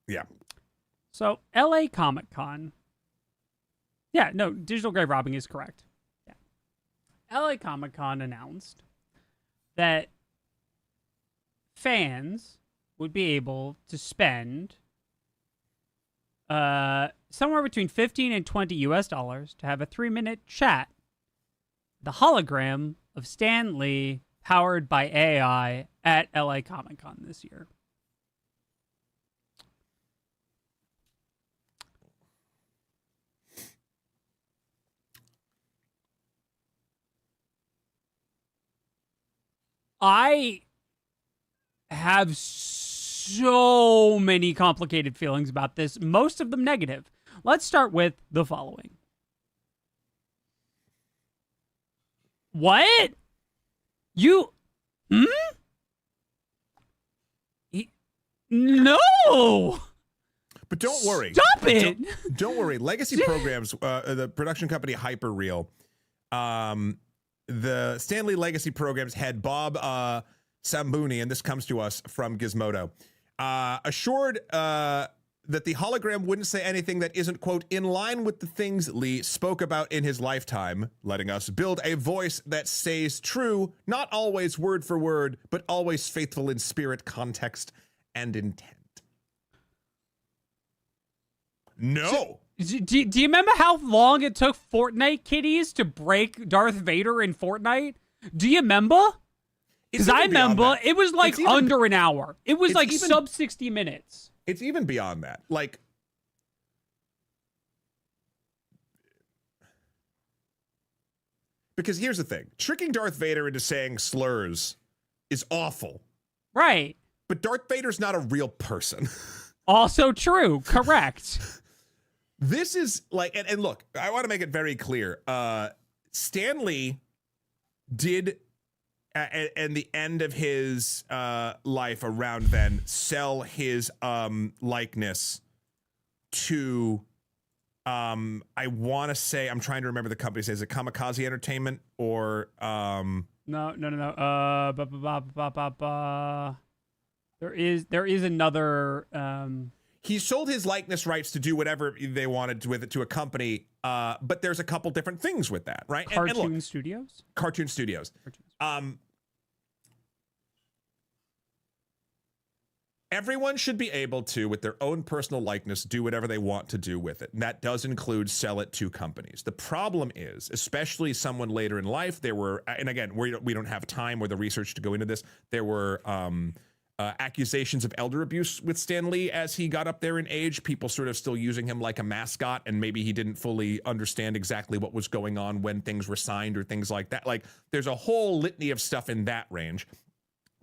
Yeah. So LA Comic Con. Yeah. No, digital grave robbing is correct. LA Comic Con announced that fans would be able to spend somewhere between $15 and $20 to have a 3-minute chat, the hologram of Stan Lee powered by AI at LA Comic Con this year. I have so many complicated feelings about this, most of them negative. Let's start with the following. What? You... No! But don't worry. Stop it! Don't worry. Legacy Programs, the production company Hyperreal, the Stanley Legacy Programs head Bob Sambuni, and this comes to us from Gizmodo. assured that the hologram wouldn't say anything that isn't, quote, in line with the things Lee spoke about in his lifetime, letting us build a voice that stays true, not always word for word, but always faithful in spirit, context, and intent. No. So, do you remember how long it took Fortnite kiddies to break Darth Vader in Fortnite? Do you remember? Because I remember it was like under an hour. It was like sub 60 minutes. It's even beyond that. Like, because here's the thing. Tricking Darth Vader into saying slurs is awful. Right. But Darth Vader's not a real person. Also true. Correct. This is like, and look, I want to make it very clear. Stan Lee did, at the end of his life around then, sell his likeness to, I want to say, I'm trying to remember the company. Is it Kamikaze Entertainment or? No. There is another. He sold his likeness rights to do whatever they wanted with it to a company, but there's a couple different things with that, right? Cartoon Studios? Cartoon Studios. Everyone should be able to, with their own personal likeness, do whatever they want to do with it. And that does include sell it to companies. The problem is, especially someone later in life, there were, and again, we don't have time or the research to go into this, there were accusations of elder abuse with Stan Lee as he got up there in age, people sort of still using him like a mascot, and maybe he didn't fully understand exactly what was going on when things were signed or things like that. Like, there's a whole litany of stuff in that range.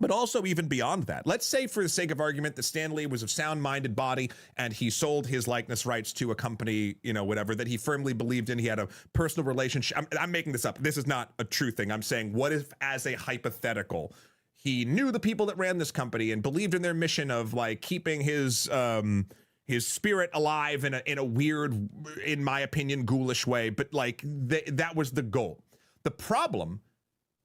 But also even beyond that, let's say for the sake of argument that Stan Lee was of sound-minded body and he sold his likeness rights to a company, you know, whatever, that he firmly believed in. He had a personal relationship. I'm making this up. This is not a true thing. I'm saying, what if, as a hypothetical, he knew the people that ran this company and believed in their mission of like keeping his spirit alive in a weird, in my opinion, ghoulish way, but like that was the goal. The problem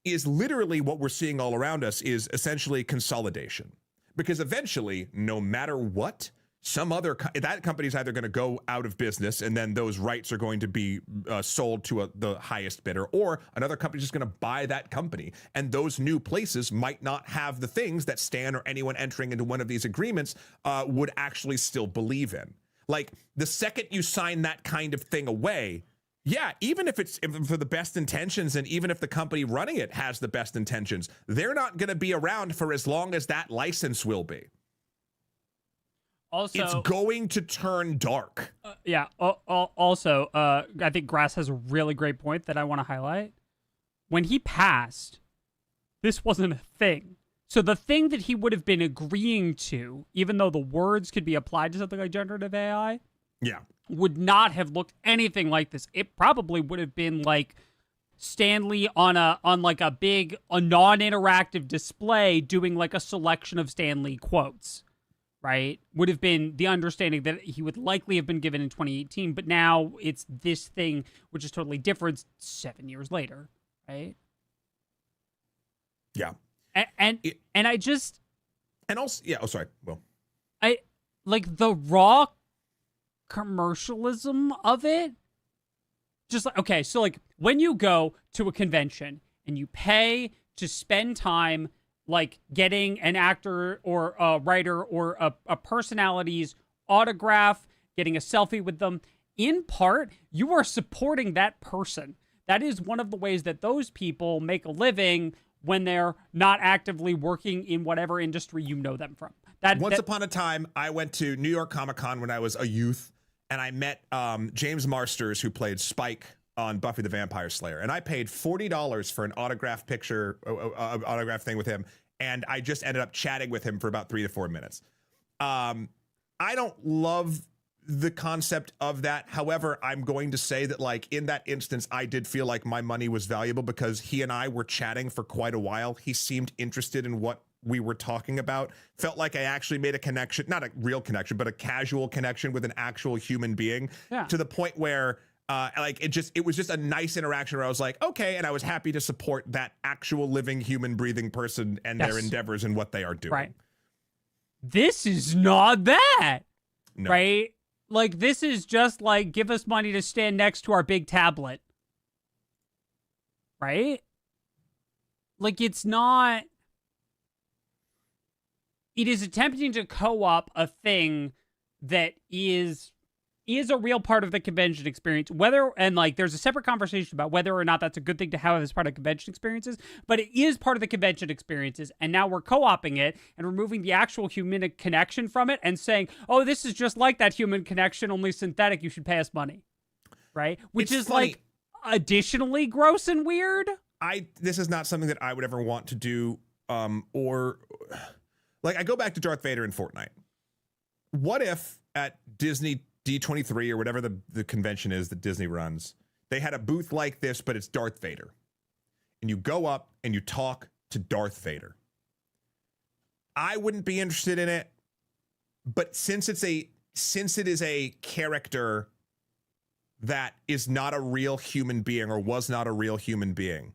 is literally what we're seeing all around us is essentially consolidation, because eventually, no matter what, that company is either going to go out of business and then those rights are going to be sold to the highest bidder, or another company is just going to buy that company. And those new places might not have the things that Stan or anyone entering into one of these agreements would actually still believe in. Like, the second you sign that kind of thing away, yeah, even if it's for the best intentions, and even if the company running it has the best intentions, they're not going to be around for as long as that license will be. Also, it's going to turn dark. Yeah. Also, I think Grass has a really great point that I want to highlight. When he passed, this wasn't a thing. So the thing that he would have been agreeing to, even though the words could be applied to something like generative AI, yeah, would not have looked anything like this. It probably would have been like Stan Lee on like a big, non-interactive display doing like a selection of Stan Lee quotes, right? Would have been the understanding that he would likely have been given in 2018, but now it's this thing, which is totally different 7 years later, right? Yeah. And I just... And also, yeah, oh, sorry, Will. I, like, the raw commercialism of it, just like, okay, so like when you go to a convention and you pay to spend time like getting an actor or a writer or a personality's autograph, getting a selfie with them, in part you are supporting that person. That is one of the ways that those people make a living when they're not actively working in whatever industry you know them from. Once upon a time, I went to New York Comic Con when I was a youth, and I met James Marsters, who played Spike on Buffy the Vampire Slayer. And I paid $40 for an autograph picture, autograph thing with him. And I just ended up chatting with him for about 3 to 4 minutes. I don't love the concept of that. However, I'm going to say that, like, in that instance, I did feel like my money was valuable because he and I were chatting for quite a while. He seemed interested in what we were talking about. Felt like I actually made a connection, not a real connection, but a casual connection with an actual human being, to the point where it was just a nice interaction where I was like, okay, and I was happy to support that actual living human breathing person and their endeavors and what they are doing. Right. this is not that, No. right? Like, this is just like, give us money to stand next to our big tablet, right? Like, it's not. It is attempting to co-op a thing that is a real part of the convention experience, there's a separate conversation about whether or not that's a good thing to have as part of convention experiences, but it is part of the convention experiences, and now we're co-oping it and removing the actual human connection from it and saying, oh, this is just like that human connection, only synthetic, you should pay us money, right? Which It's is funny. like additionally gross and weird. This is not something that I would ever want to do, or like I go back to Darth Vader in Fortnite. What if at Disney D23 or whatever the convention is that Disney runs, they had a booth like this, but it's Darth Vader. And you go up and you talk to Darth Vader. I wouldn't be interested in it, but since it is a character that is not a real human being or was not a real human being,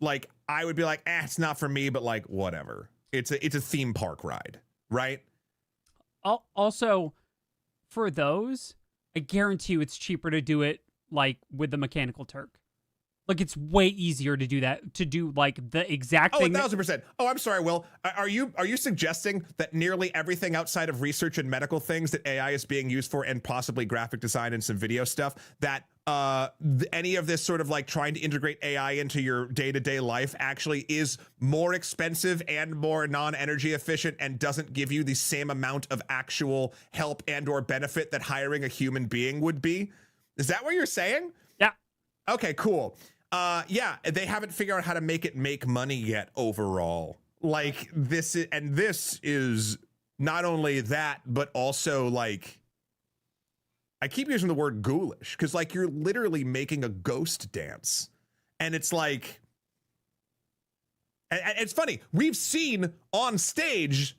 like I would be like, it's not for me, but like whatever. It's a theme park ride, right? Also, for those, I guarantee you it's cheaper to do it like with the Mechanical Turk. Like, it's way easier to do that, to do like the exact thing. 1,000%. Oh, I'm sorry, Will. Are you suggesting that nearly everything outside of research and medical things that AI is being used for, and possibly graphic design and some video stuff, that any of this sort of like trying to integrate AI into your day-to-day life actually is more expensive and more non-energy efficient and doesn't give you the same amount of actual help and or benefit that hiring a human being would be? Is that what you're saying? Yeah. Okay, cool. Yeah, they haven't figured out how to make it make money yet overall. Like this is not only that, but also like, I keep using the word ghoulish because like you're literally making a ghost dance. And it's like, and it's funny, we've seen on stages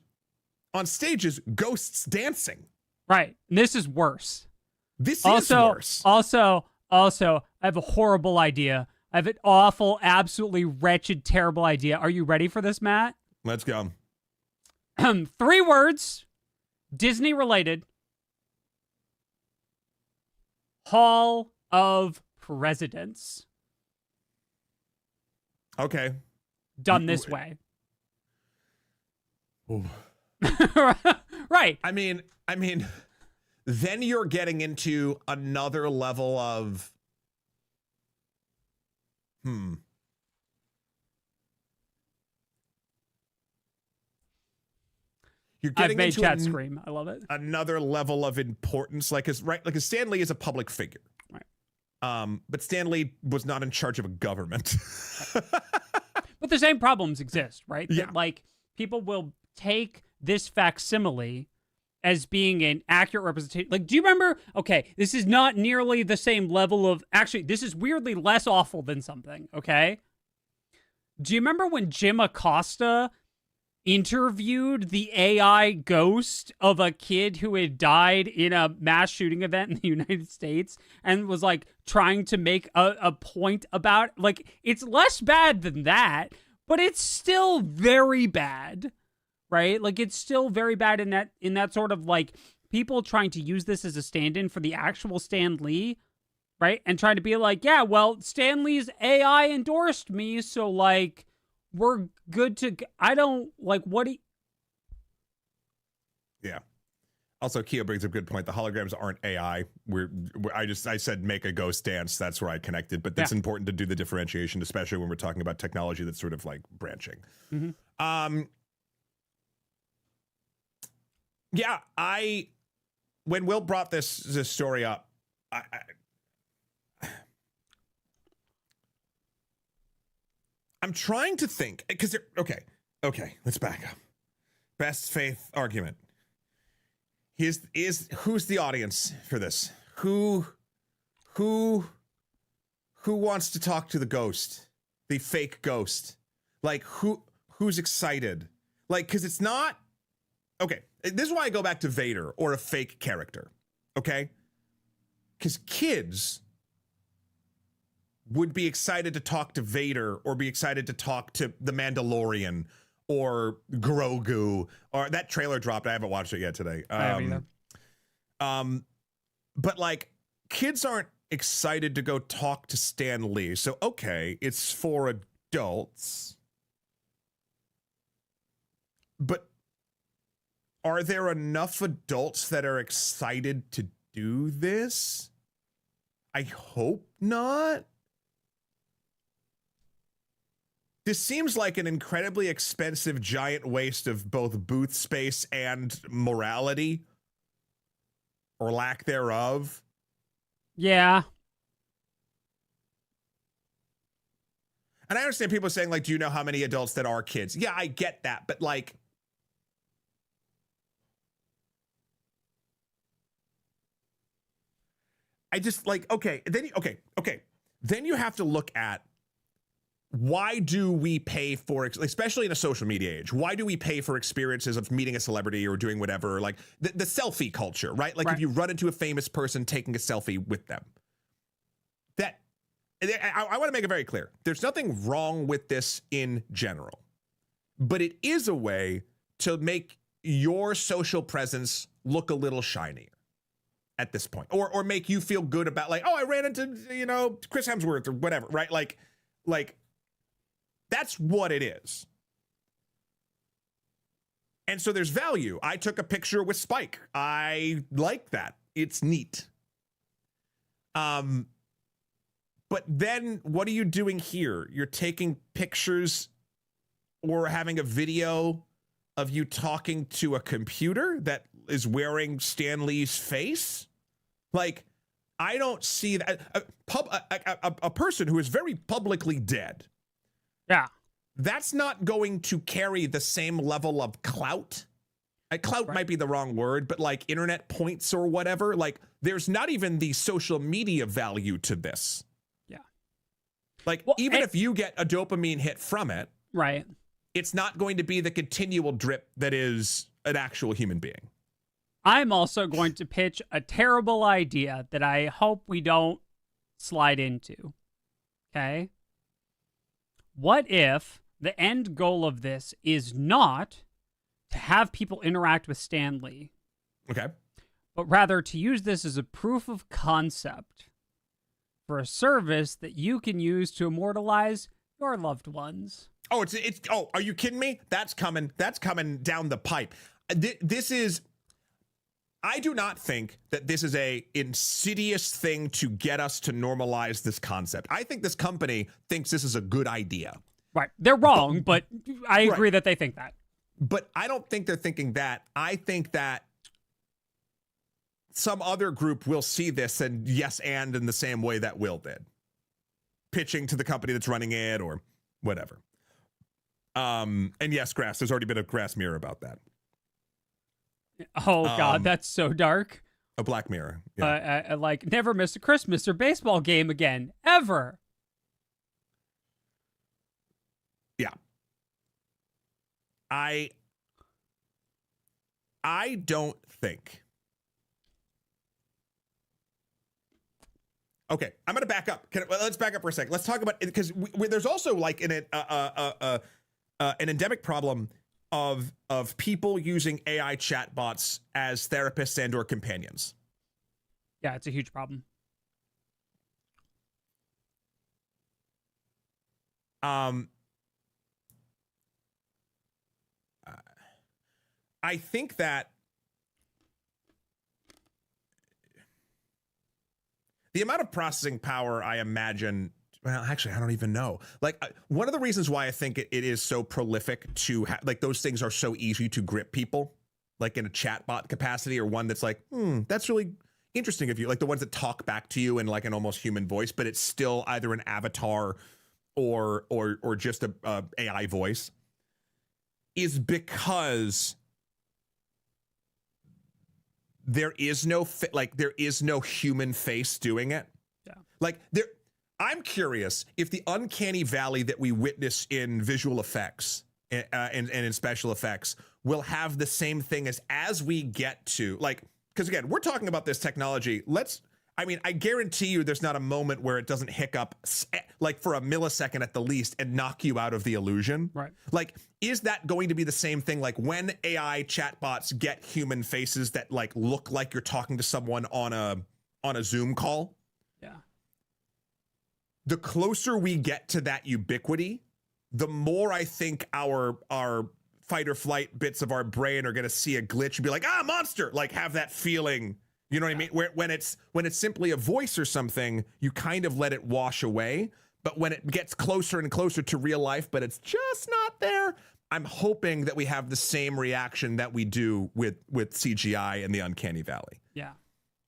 ghosts dancing. Right. And this is worse. This is worse. Also, I have a horrible idea. I have an awful, absolutely wretched, terrible idea. Are you ready for this, Matt? Let's go. 3 words, Disney related. Hall of Presidents. Okay. Done this way. Ooh. Right. I mean, then you're getting into another level of You're getting I've made into chat scream. I love it. Another level of importance, like Stan Lee is a public figure, right? But Stan Lee was not in charge of a government. But the same problems exist, right? Yeah. That, like, people will take this facsimile as being an accurate representation. Like, do you remember? Okay, this is not nearly the same level of. Actually, this is weirdly less awful than something. Okay. Do you remember when Jim Acosta interviewed the AI ghost of a kid who had died in a mass shooting event in the United States and was like trying to make a point about, like, it's less bad than that, but it's still very bad, right? Like, it's still very bad in that sort of like people trying to use this as a stand-in for the actual Stan Lee, right? And trying to be like, yeah, well, Stan Lee's AI endorsed me, so like, we're good to. I don't like what he. Yeah. Also, Keo brings up a good point. The holograms aren't AI. I said make a ghost dance. That's where I connected. But it's important to do the differentiation, especially when we're talking about technology that's sort of like branching. Mm-hmm. Yeah, when Will brought this story up, I'm trying to think because okay, let's back up. Best faith argument. Who's the audience for this? Who wants to talk to the ghost, the fake ghost? Like who's excited? Like, because it's not okay. This is why I go back to Vader or a fake character. Okay, because kids would be excited to talk to Vader or be excited to talk to the Mandalorian or Grogu, or that trailer dropped. I haven't watched it yet today. I haven't either. But like, kids aren't excited to go talk to Stan Lee. So, okay, it's for adults. But are there enough adults that are excited to do this? I hope not. This seems like an incredibly expensive giant waste of both booth space and morality, or lack thereof. Yeah. And I understand people saying, like, do you know how many adults that are kids? Yeah, I get that. But like, I just like, okay. Then you have to look at, why do we pay for, especially in a social media age, why do we pay for experiences of meeting a celebrity or doing whatever, like the selfie culture, right? Like, if you run into a famous person, taking a selfie with them. I want to make it very clear. There's nothing wrong with this in general, but it is a way to make your social presence look a little shinier at this point, or make you feel good about, like, oh, I ran into, Chris Hemsworth or whatever, right? Like, that's what it is. And so there's value. I took a picture with Spike. I like that. It's neat. But then what are you doing here? You're taking pictures or having a video of you talking to a computer that is wearing Stan Lee's face? Like, I don't see that. A person who is very publicly dead. Yeah. That's not going to carry the same level of clout. Clout might be the wrong word, but like internet points or whatever. Like, there's not even the social media value to this. Yeah. Like, even if you get a dopamine hit from it, right, it's not going to be the continual drip that is an actual human being. I'm also going to pitch a terrible idea that I hope we don't slide into. Okay? What if the end goal of this is not to have people interact with Stan Lee? Okay. But rather to use this as a proof of concept for a service that you can use to immortalize your loved ones. Oh, oh, are you kidding me? That's coming down the pipe. This is, I do not think that this is a insidious thing to get us to normalize this concept. I think this company thinks this is a good idea. Right. They're wrong, but I agree that they think that. But I don't think they're thinking that. I think that some other group will see this and and in the same way that Will did. Pitching to the company that's running it or whatever. And yes, Grass, there's already been a Grass Mirror about that. Oh, God, that's so dark. A Black Mirror. Yeah. Like, never miss a Christmas or baseball game again, ever. Yeah. I don't think. Okay, I'm going to back up. Let's back up for a second. Let's talk about it, because there's also like an endemic problem of people using AI chatbots as therapists and or companions. Yeah, it's a huge problem. I think that the amount of processing power, I imagine, well, actually, I don't even know. Like, one of the reasons why I think it is so prolific to like those things are so easy to grip people, like in a chatbot capacity, or one that's like, that's really interesting of you, like the ones that talk back to you in like an almost human voice, but it's still either an avatar or just a AI voice, is because there is no there is no human face doing it. Yeah. Like, I'm curious if the uncanny valley that we witness in visual effects and in special effects will have the same thing as we get to, like, because again, we're talking about this technology. I mean, I guarantee you there's not a moment where it doesn't hiccup like for a millisecond at the least and knock you out of the illusion. Right. Like, is that going to be the same thing? Like when AI chatbots get human faces that like look like you're talking to someone on a Zoom call? Yeah. The closer we get to that ubiquity, the more I think our fight or flight bits of our brain are going to see a glitch and be like, monster, like have that feeling. You know what I mean? When it's simply a voice or something, you kind of let it wash away. But when it gets closer and closer to real life, but it's just not there, I'm hoping that we have the same reaction that we do with CGI and the Uncanny Valley. Yeah.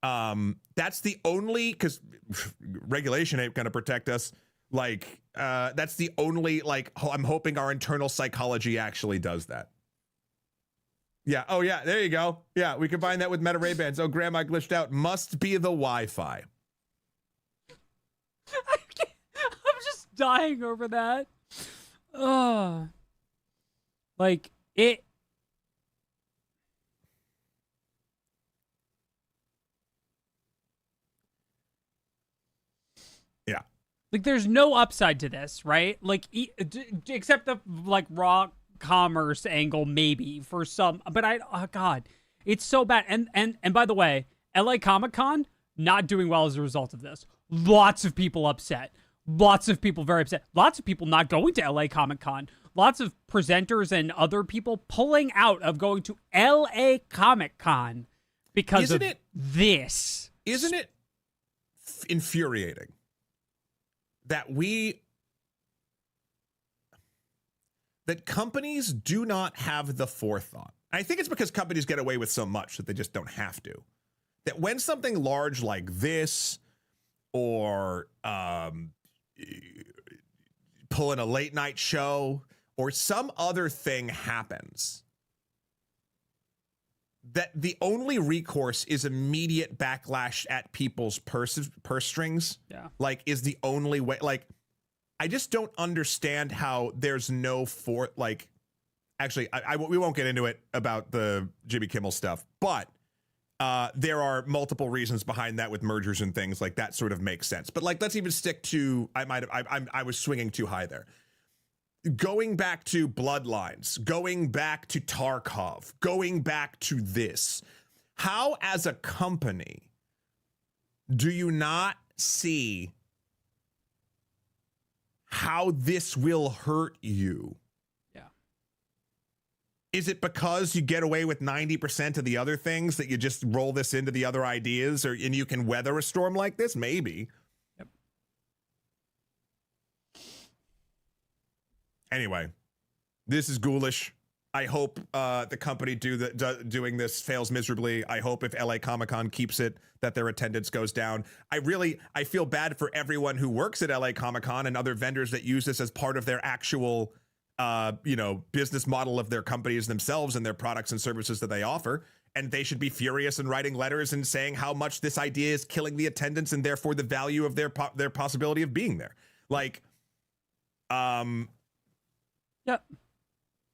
That's the only, because regulation ain't gonna protect us. Like, that's the only, like, I'm hoping our internal psychology actually does that. Yeah. Oh, yeah. There you go. Yeah. We combine that with Meta Ray-Bans. Oh, grandma glitched out. Must be the Wi-Fi. I'm just dying over that. Like, it... Yeah. Like, there's no upside to this, right? Like, except the, like, raw commerce angle maybe for some, but oh god, it's so bad. And by the way, LA Comic-Con not doing well as a result of this. Lots of people upset. Lots of people very upset. Lots of people not going to LA Comic-Con. Lots of presenters and other people pulling out of going to LA Comic-Con because of this. Isn't it infuriating that that companies do not have the forethought? I think it's because companies get away with so much that they just don't have to. That when something large like this, or pulling a late night show, or some other thing happens, that the only recourse is immediate backlash at people's purse strings. Yeah. Like, is the only way. Like, I just don't understand how there's no like, actually, we won't get into it about the Jimmy Kimmel stuff, but there are multiple reasons behind that with mergers and things like that sort of makes sense. But like, let's even stick to, I was swinging too high there. Going back to Bloodlines, going back to Tarkov, going back to this, how as a company do you not see how this will hurt you? Yeah. Is it because you get away with 90% of the other things that you just roll this into the other ideas, and you can weather a storm like this? Maybe. Yep. Anyway, this is ghoulish. I hope the company doing this fails miserably. I hope if LA Comic-Con keeps it, that their attendance goes down. I feel bad for everyone who works at LA Comic-Con and other vendors that use this as part of their actual, business model of their companies themselves and their products and services that they offer. And they should be furious and writing letters and saying how much this idea is killing the attendance and therefore the value of their possibility of being there. Like, Yep.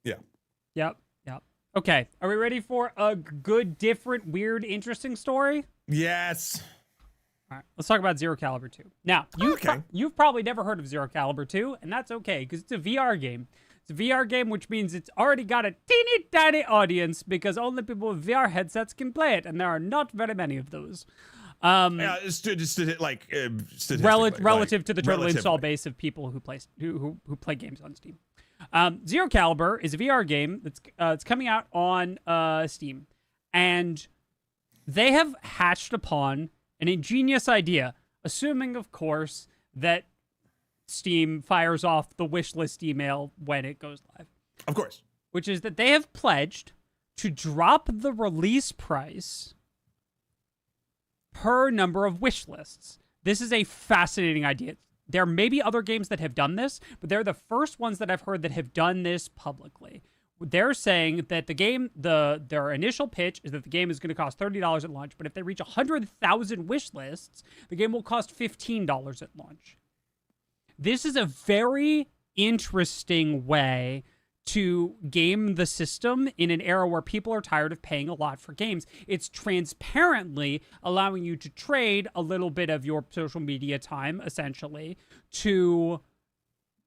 Yeah. Yep. Okay, are we ready for a good, different, weird, interesting story? Yes. All right, let's talk about Zero Caliber 2. Now, you've probably never heard of Zero Caliber 2, and that's okay, because it's a VR game. It's a VR game, which means it's already got a teeny tiny audience, because only people with VR headsets can play it, and there are not very many of those. Statistically, Relative to the total install base of people who play games on Steam. Zero Caliber is a VR game that's it's coming out on Steam, and they have hatched upon an ingenious idea, assuming, of course, that Steam fires off the wishlist email when it goes live. Of course. Which is that they have pledged to drop the release price per number of wish lists. This is a fascinating idea. There may be other games that have done this, but they're the first ones that I've heard that have done this publicly. They're saying that the game, their initial pitch is that the game is going to cost $30 at launch, but if they reach 100,000 wish lists, the game will cost $15 at launch. This is a very interesting way to game the system in an era where people are tired of paying a lot for games. It's transparently allowing you to trade a little bit of your social media time, essentially, to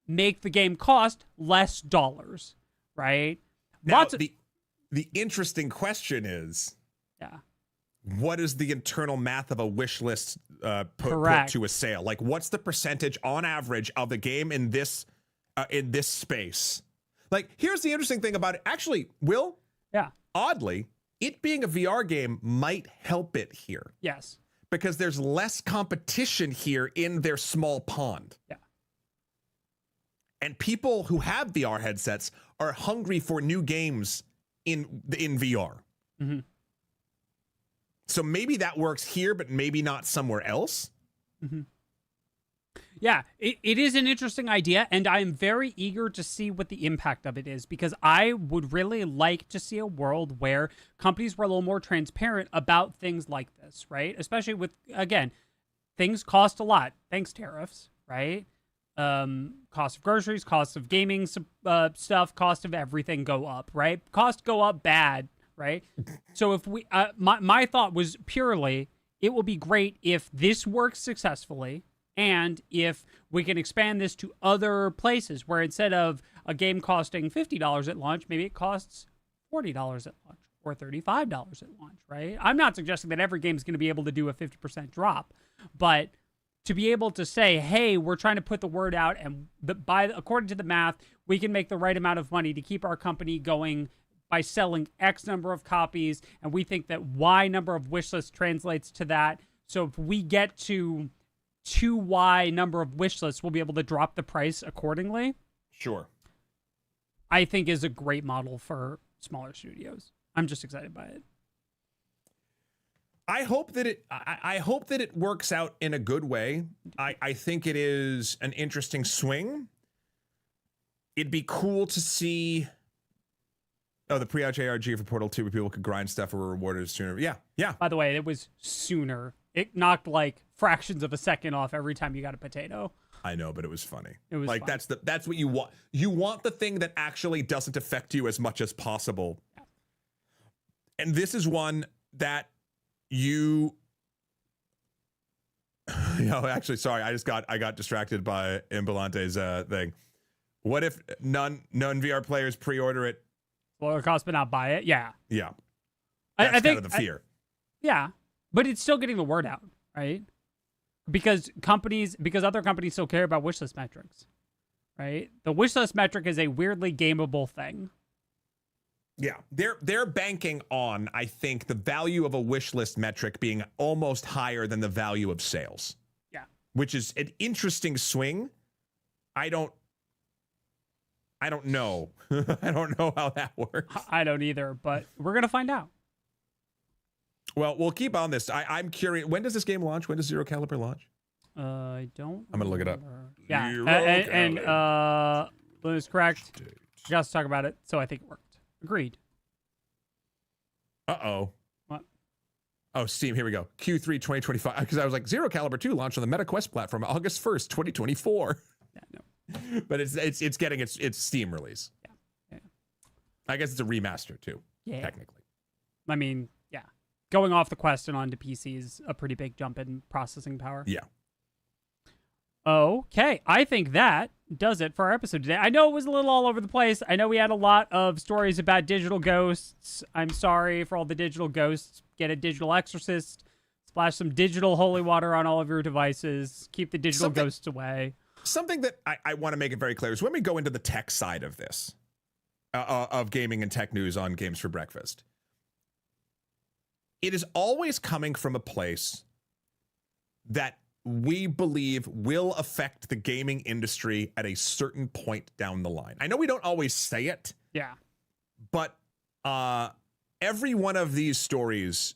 make the game cost less dollars, right? Now, the interesting question is, yeah, what is the internal math of a wish list put to a sale? Like, what's the percentage on average of the game in this space? Like, here's the interesting thing about it. Actually, Will, oddly, it being a VR game might help it here. Yes. Because there's less competition here in their small pond. Yeah. And people who have VR headsets are hungry for new games in VR. Mm-hmm. So maybe that works here, but maybe not somewhere else. Mm-hmm. Yeah, it is an interesting idea, and I am very eager to see what the impact of it is, because I would really like to see a world where companies were a little more transparent about things like this, right? Especially with, again, things cost a lot. Thanks, tariffs, right? Cost of groceries, cost of gaming stuff, cost of everything go up, right? Costs go up bad, right? So if we, my thought was purely, it will be great if this works successfully, and if we can expand this to other places where instead of a game costing $50 at launch, maybe it costs $40 at launch or $35 at launch, right? I'm not suggesting that every game is going to be able to do a 50% drop, but to be able to say, hey, we're trying to put the word out, and according to the math, we can make the right amount of money to keep our company going by selling X number of copies, and we think that Y number of wishlists translates to that. So if we get to 2Y number of wish lists, we'll be able to drop the price accordingly. Sure. I think is a great model for smaller studios. I'm just excited by it. I hope that it works out in a good way. I think it is an interesting swing. It'd be cool to see the pre-ouch ARG for Portal 2 where people could grind stuff or were rewarded sooner. Yeah. By the way, it was sooner. It knocked like fractions of a second off every time you got a potato. I know, but it was funny. It was like fun. that's what you want. You want the thing that actually doesn't affect you as much as possible. Yeah. And this is one that actually, sorry, I got distracted by Imbolante's thing. What if none VR players pre-order it? Well, it costs but not buy it. Yeah. Yeah. I think kind of the fear. Yeah. But it's still getting the word out, right? Because other companies still care about wishlist metrics, right? The wishlist metric is a weirdly gameable thing. Yeah, they're banking on, I think, the value of a wishlist metric being almost higher than the value of sales. Yeah, which is an interesting swing. I don't know. I don't know how that works. I don't either, but we're gonna find out. Well, we'll keep on this. I'm curious. When does this game launch? When does Zero Caliber launch? I don't. I'm gonna look it up. Yeah, and Lynn is correct. We got to talk about it, so I think it worked. Agreed. Uh-oh. What? Oh, Steam. Here we go. Q3 2025. Because I was like, Zero Caliber 2 launched on the MetaQuest platform August 1st, 2024. Yeah, no. But it's getting its Steam release. Yeah. I guess it's a remaster too. Yeah. Technically. I mean, yeah. Going off the Quest and onto PC is a pretty big jump in processing power. Yeah. Okay, I think that does it for our episode today. I know it was a little all over the place. I know we had a lot of stories about digital ghosts. I'm sorry for all the digital ghosts. Get a digital exorcist. Splash some digital holy water on all of your devices. Keep the digital ghosts away. Something that I want to make it very clear is when we go into the tech side of this, of gaming and tech news on Games for Breakfast, it is always coming from a place that we believe will affect the gaming industry at a certain point down the line. I know we don't always say it. Yeah. But every one of these stories,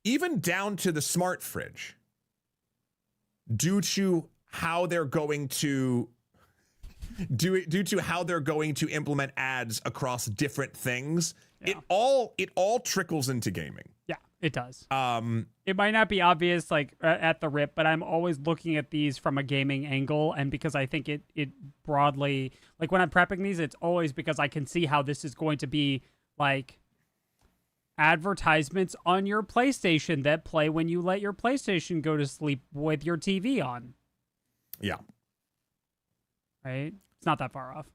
even down to the smart fridge, due to how they're going to implement ads across different things, it all trickles into gaming. Yeah. It does. Um, It might not be obvious like at the rip, but I'm always looking at these from a gaming angle, and because I think it broadly, like when I'm prepping these, it's always because I can see how this is going to be like advertisements on your PlayStation that play when you let your PlayStation go to sleep with your TV on. yeah. Right? It's not that far off.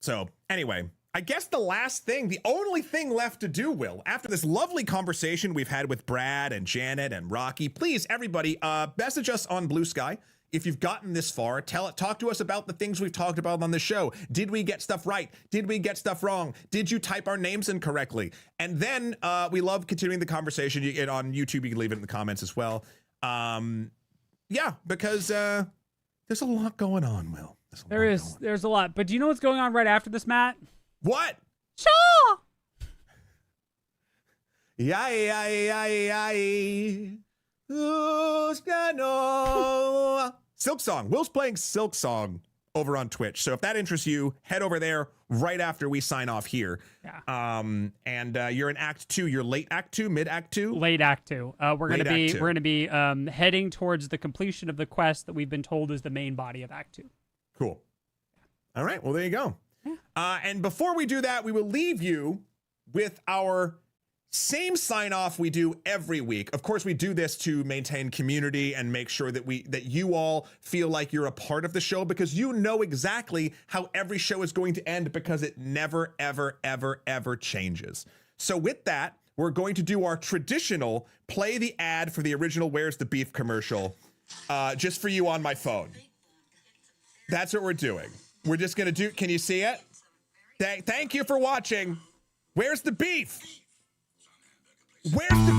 So anyway, I guess the last thing, the only thing left to do, Will, after this lovely conversation we've had with Brad and Janet and Rocky, please, everybody, message us on Blue Sky. If you've gotten this far, talk to us about the things we've talked about on the show. Did we get stuff right? Did we get stuff wrong? Did you type our names in correctly? And then we love continuing the conversation. On YouTube, you can leave it in the comments as well. Yeah, because there's a lot going on, Will. There's a lot. But do you know what's going on right after this, Matt? What? Shaw! Who's gonna Silk Song. Will's playing Silk Song over on Twitch. So if that interests you, head over there right after we sign off here. Yeah. And you're in Act 2. You're late Act 2, mid Act 2? Late Act 2. We're gonna be heading towards the completion of the quest that we've been told is the main body of Act 2. Cool. All right. Well, there you go. And before we do that, we will leave you with our same sign off we do every week. Of course, we do this to maintain community and make sure that you all feel like you're a part of the show, because you know exactly how every show is going to end, because it never, ever, ever, ever changes. So with that, we're going to do our traditional play the ad for the original Where's the Beef commercial, just for you on my phone. That's what we're doing. We're just going to do, can you see it? Thank you for watching. Where's the beef? Where's the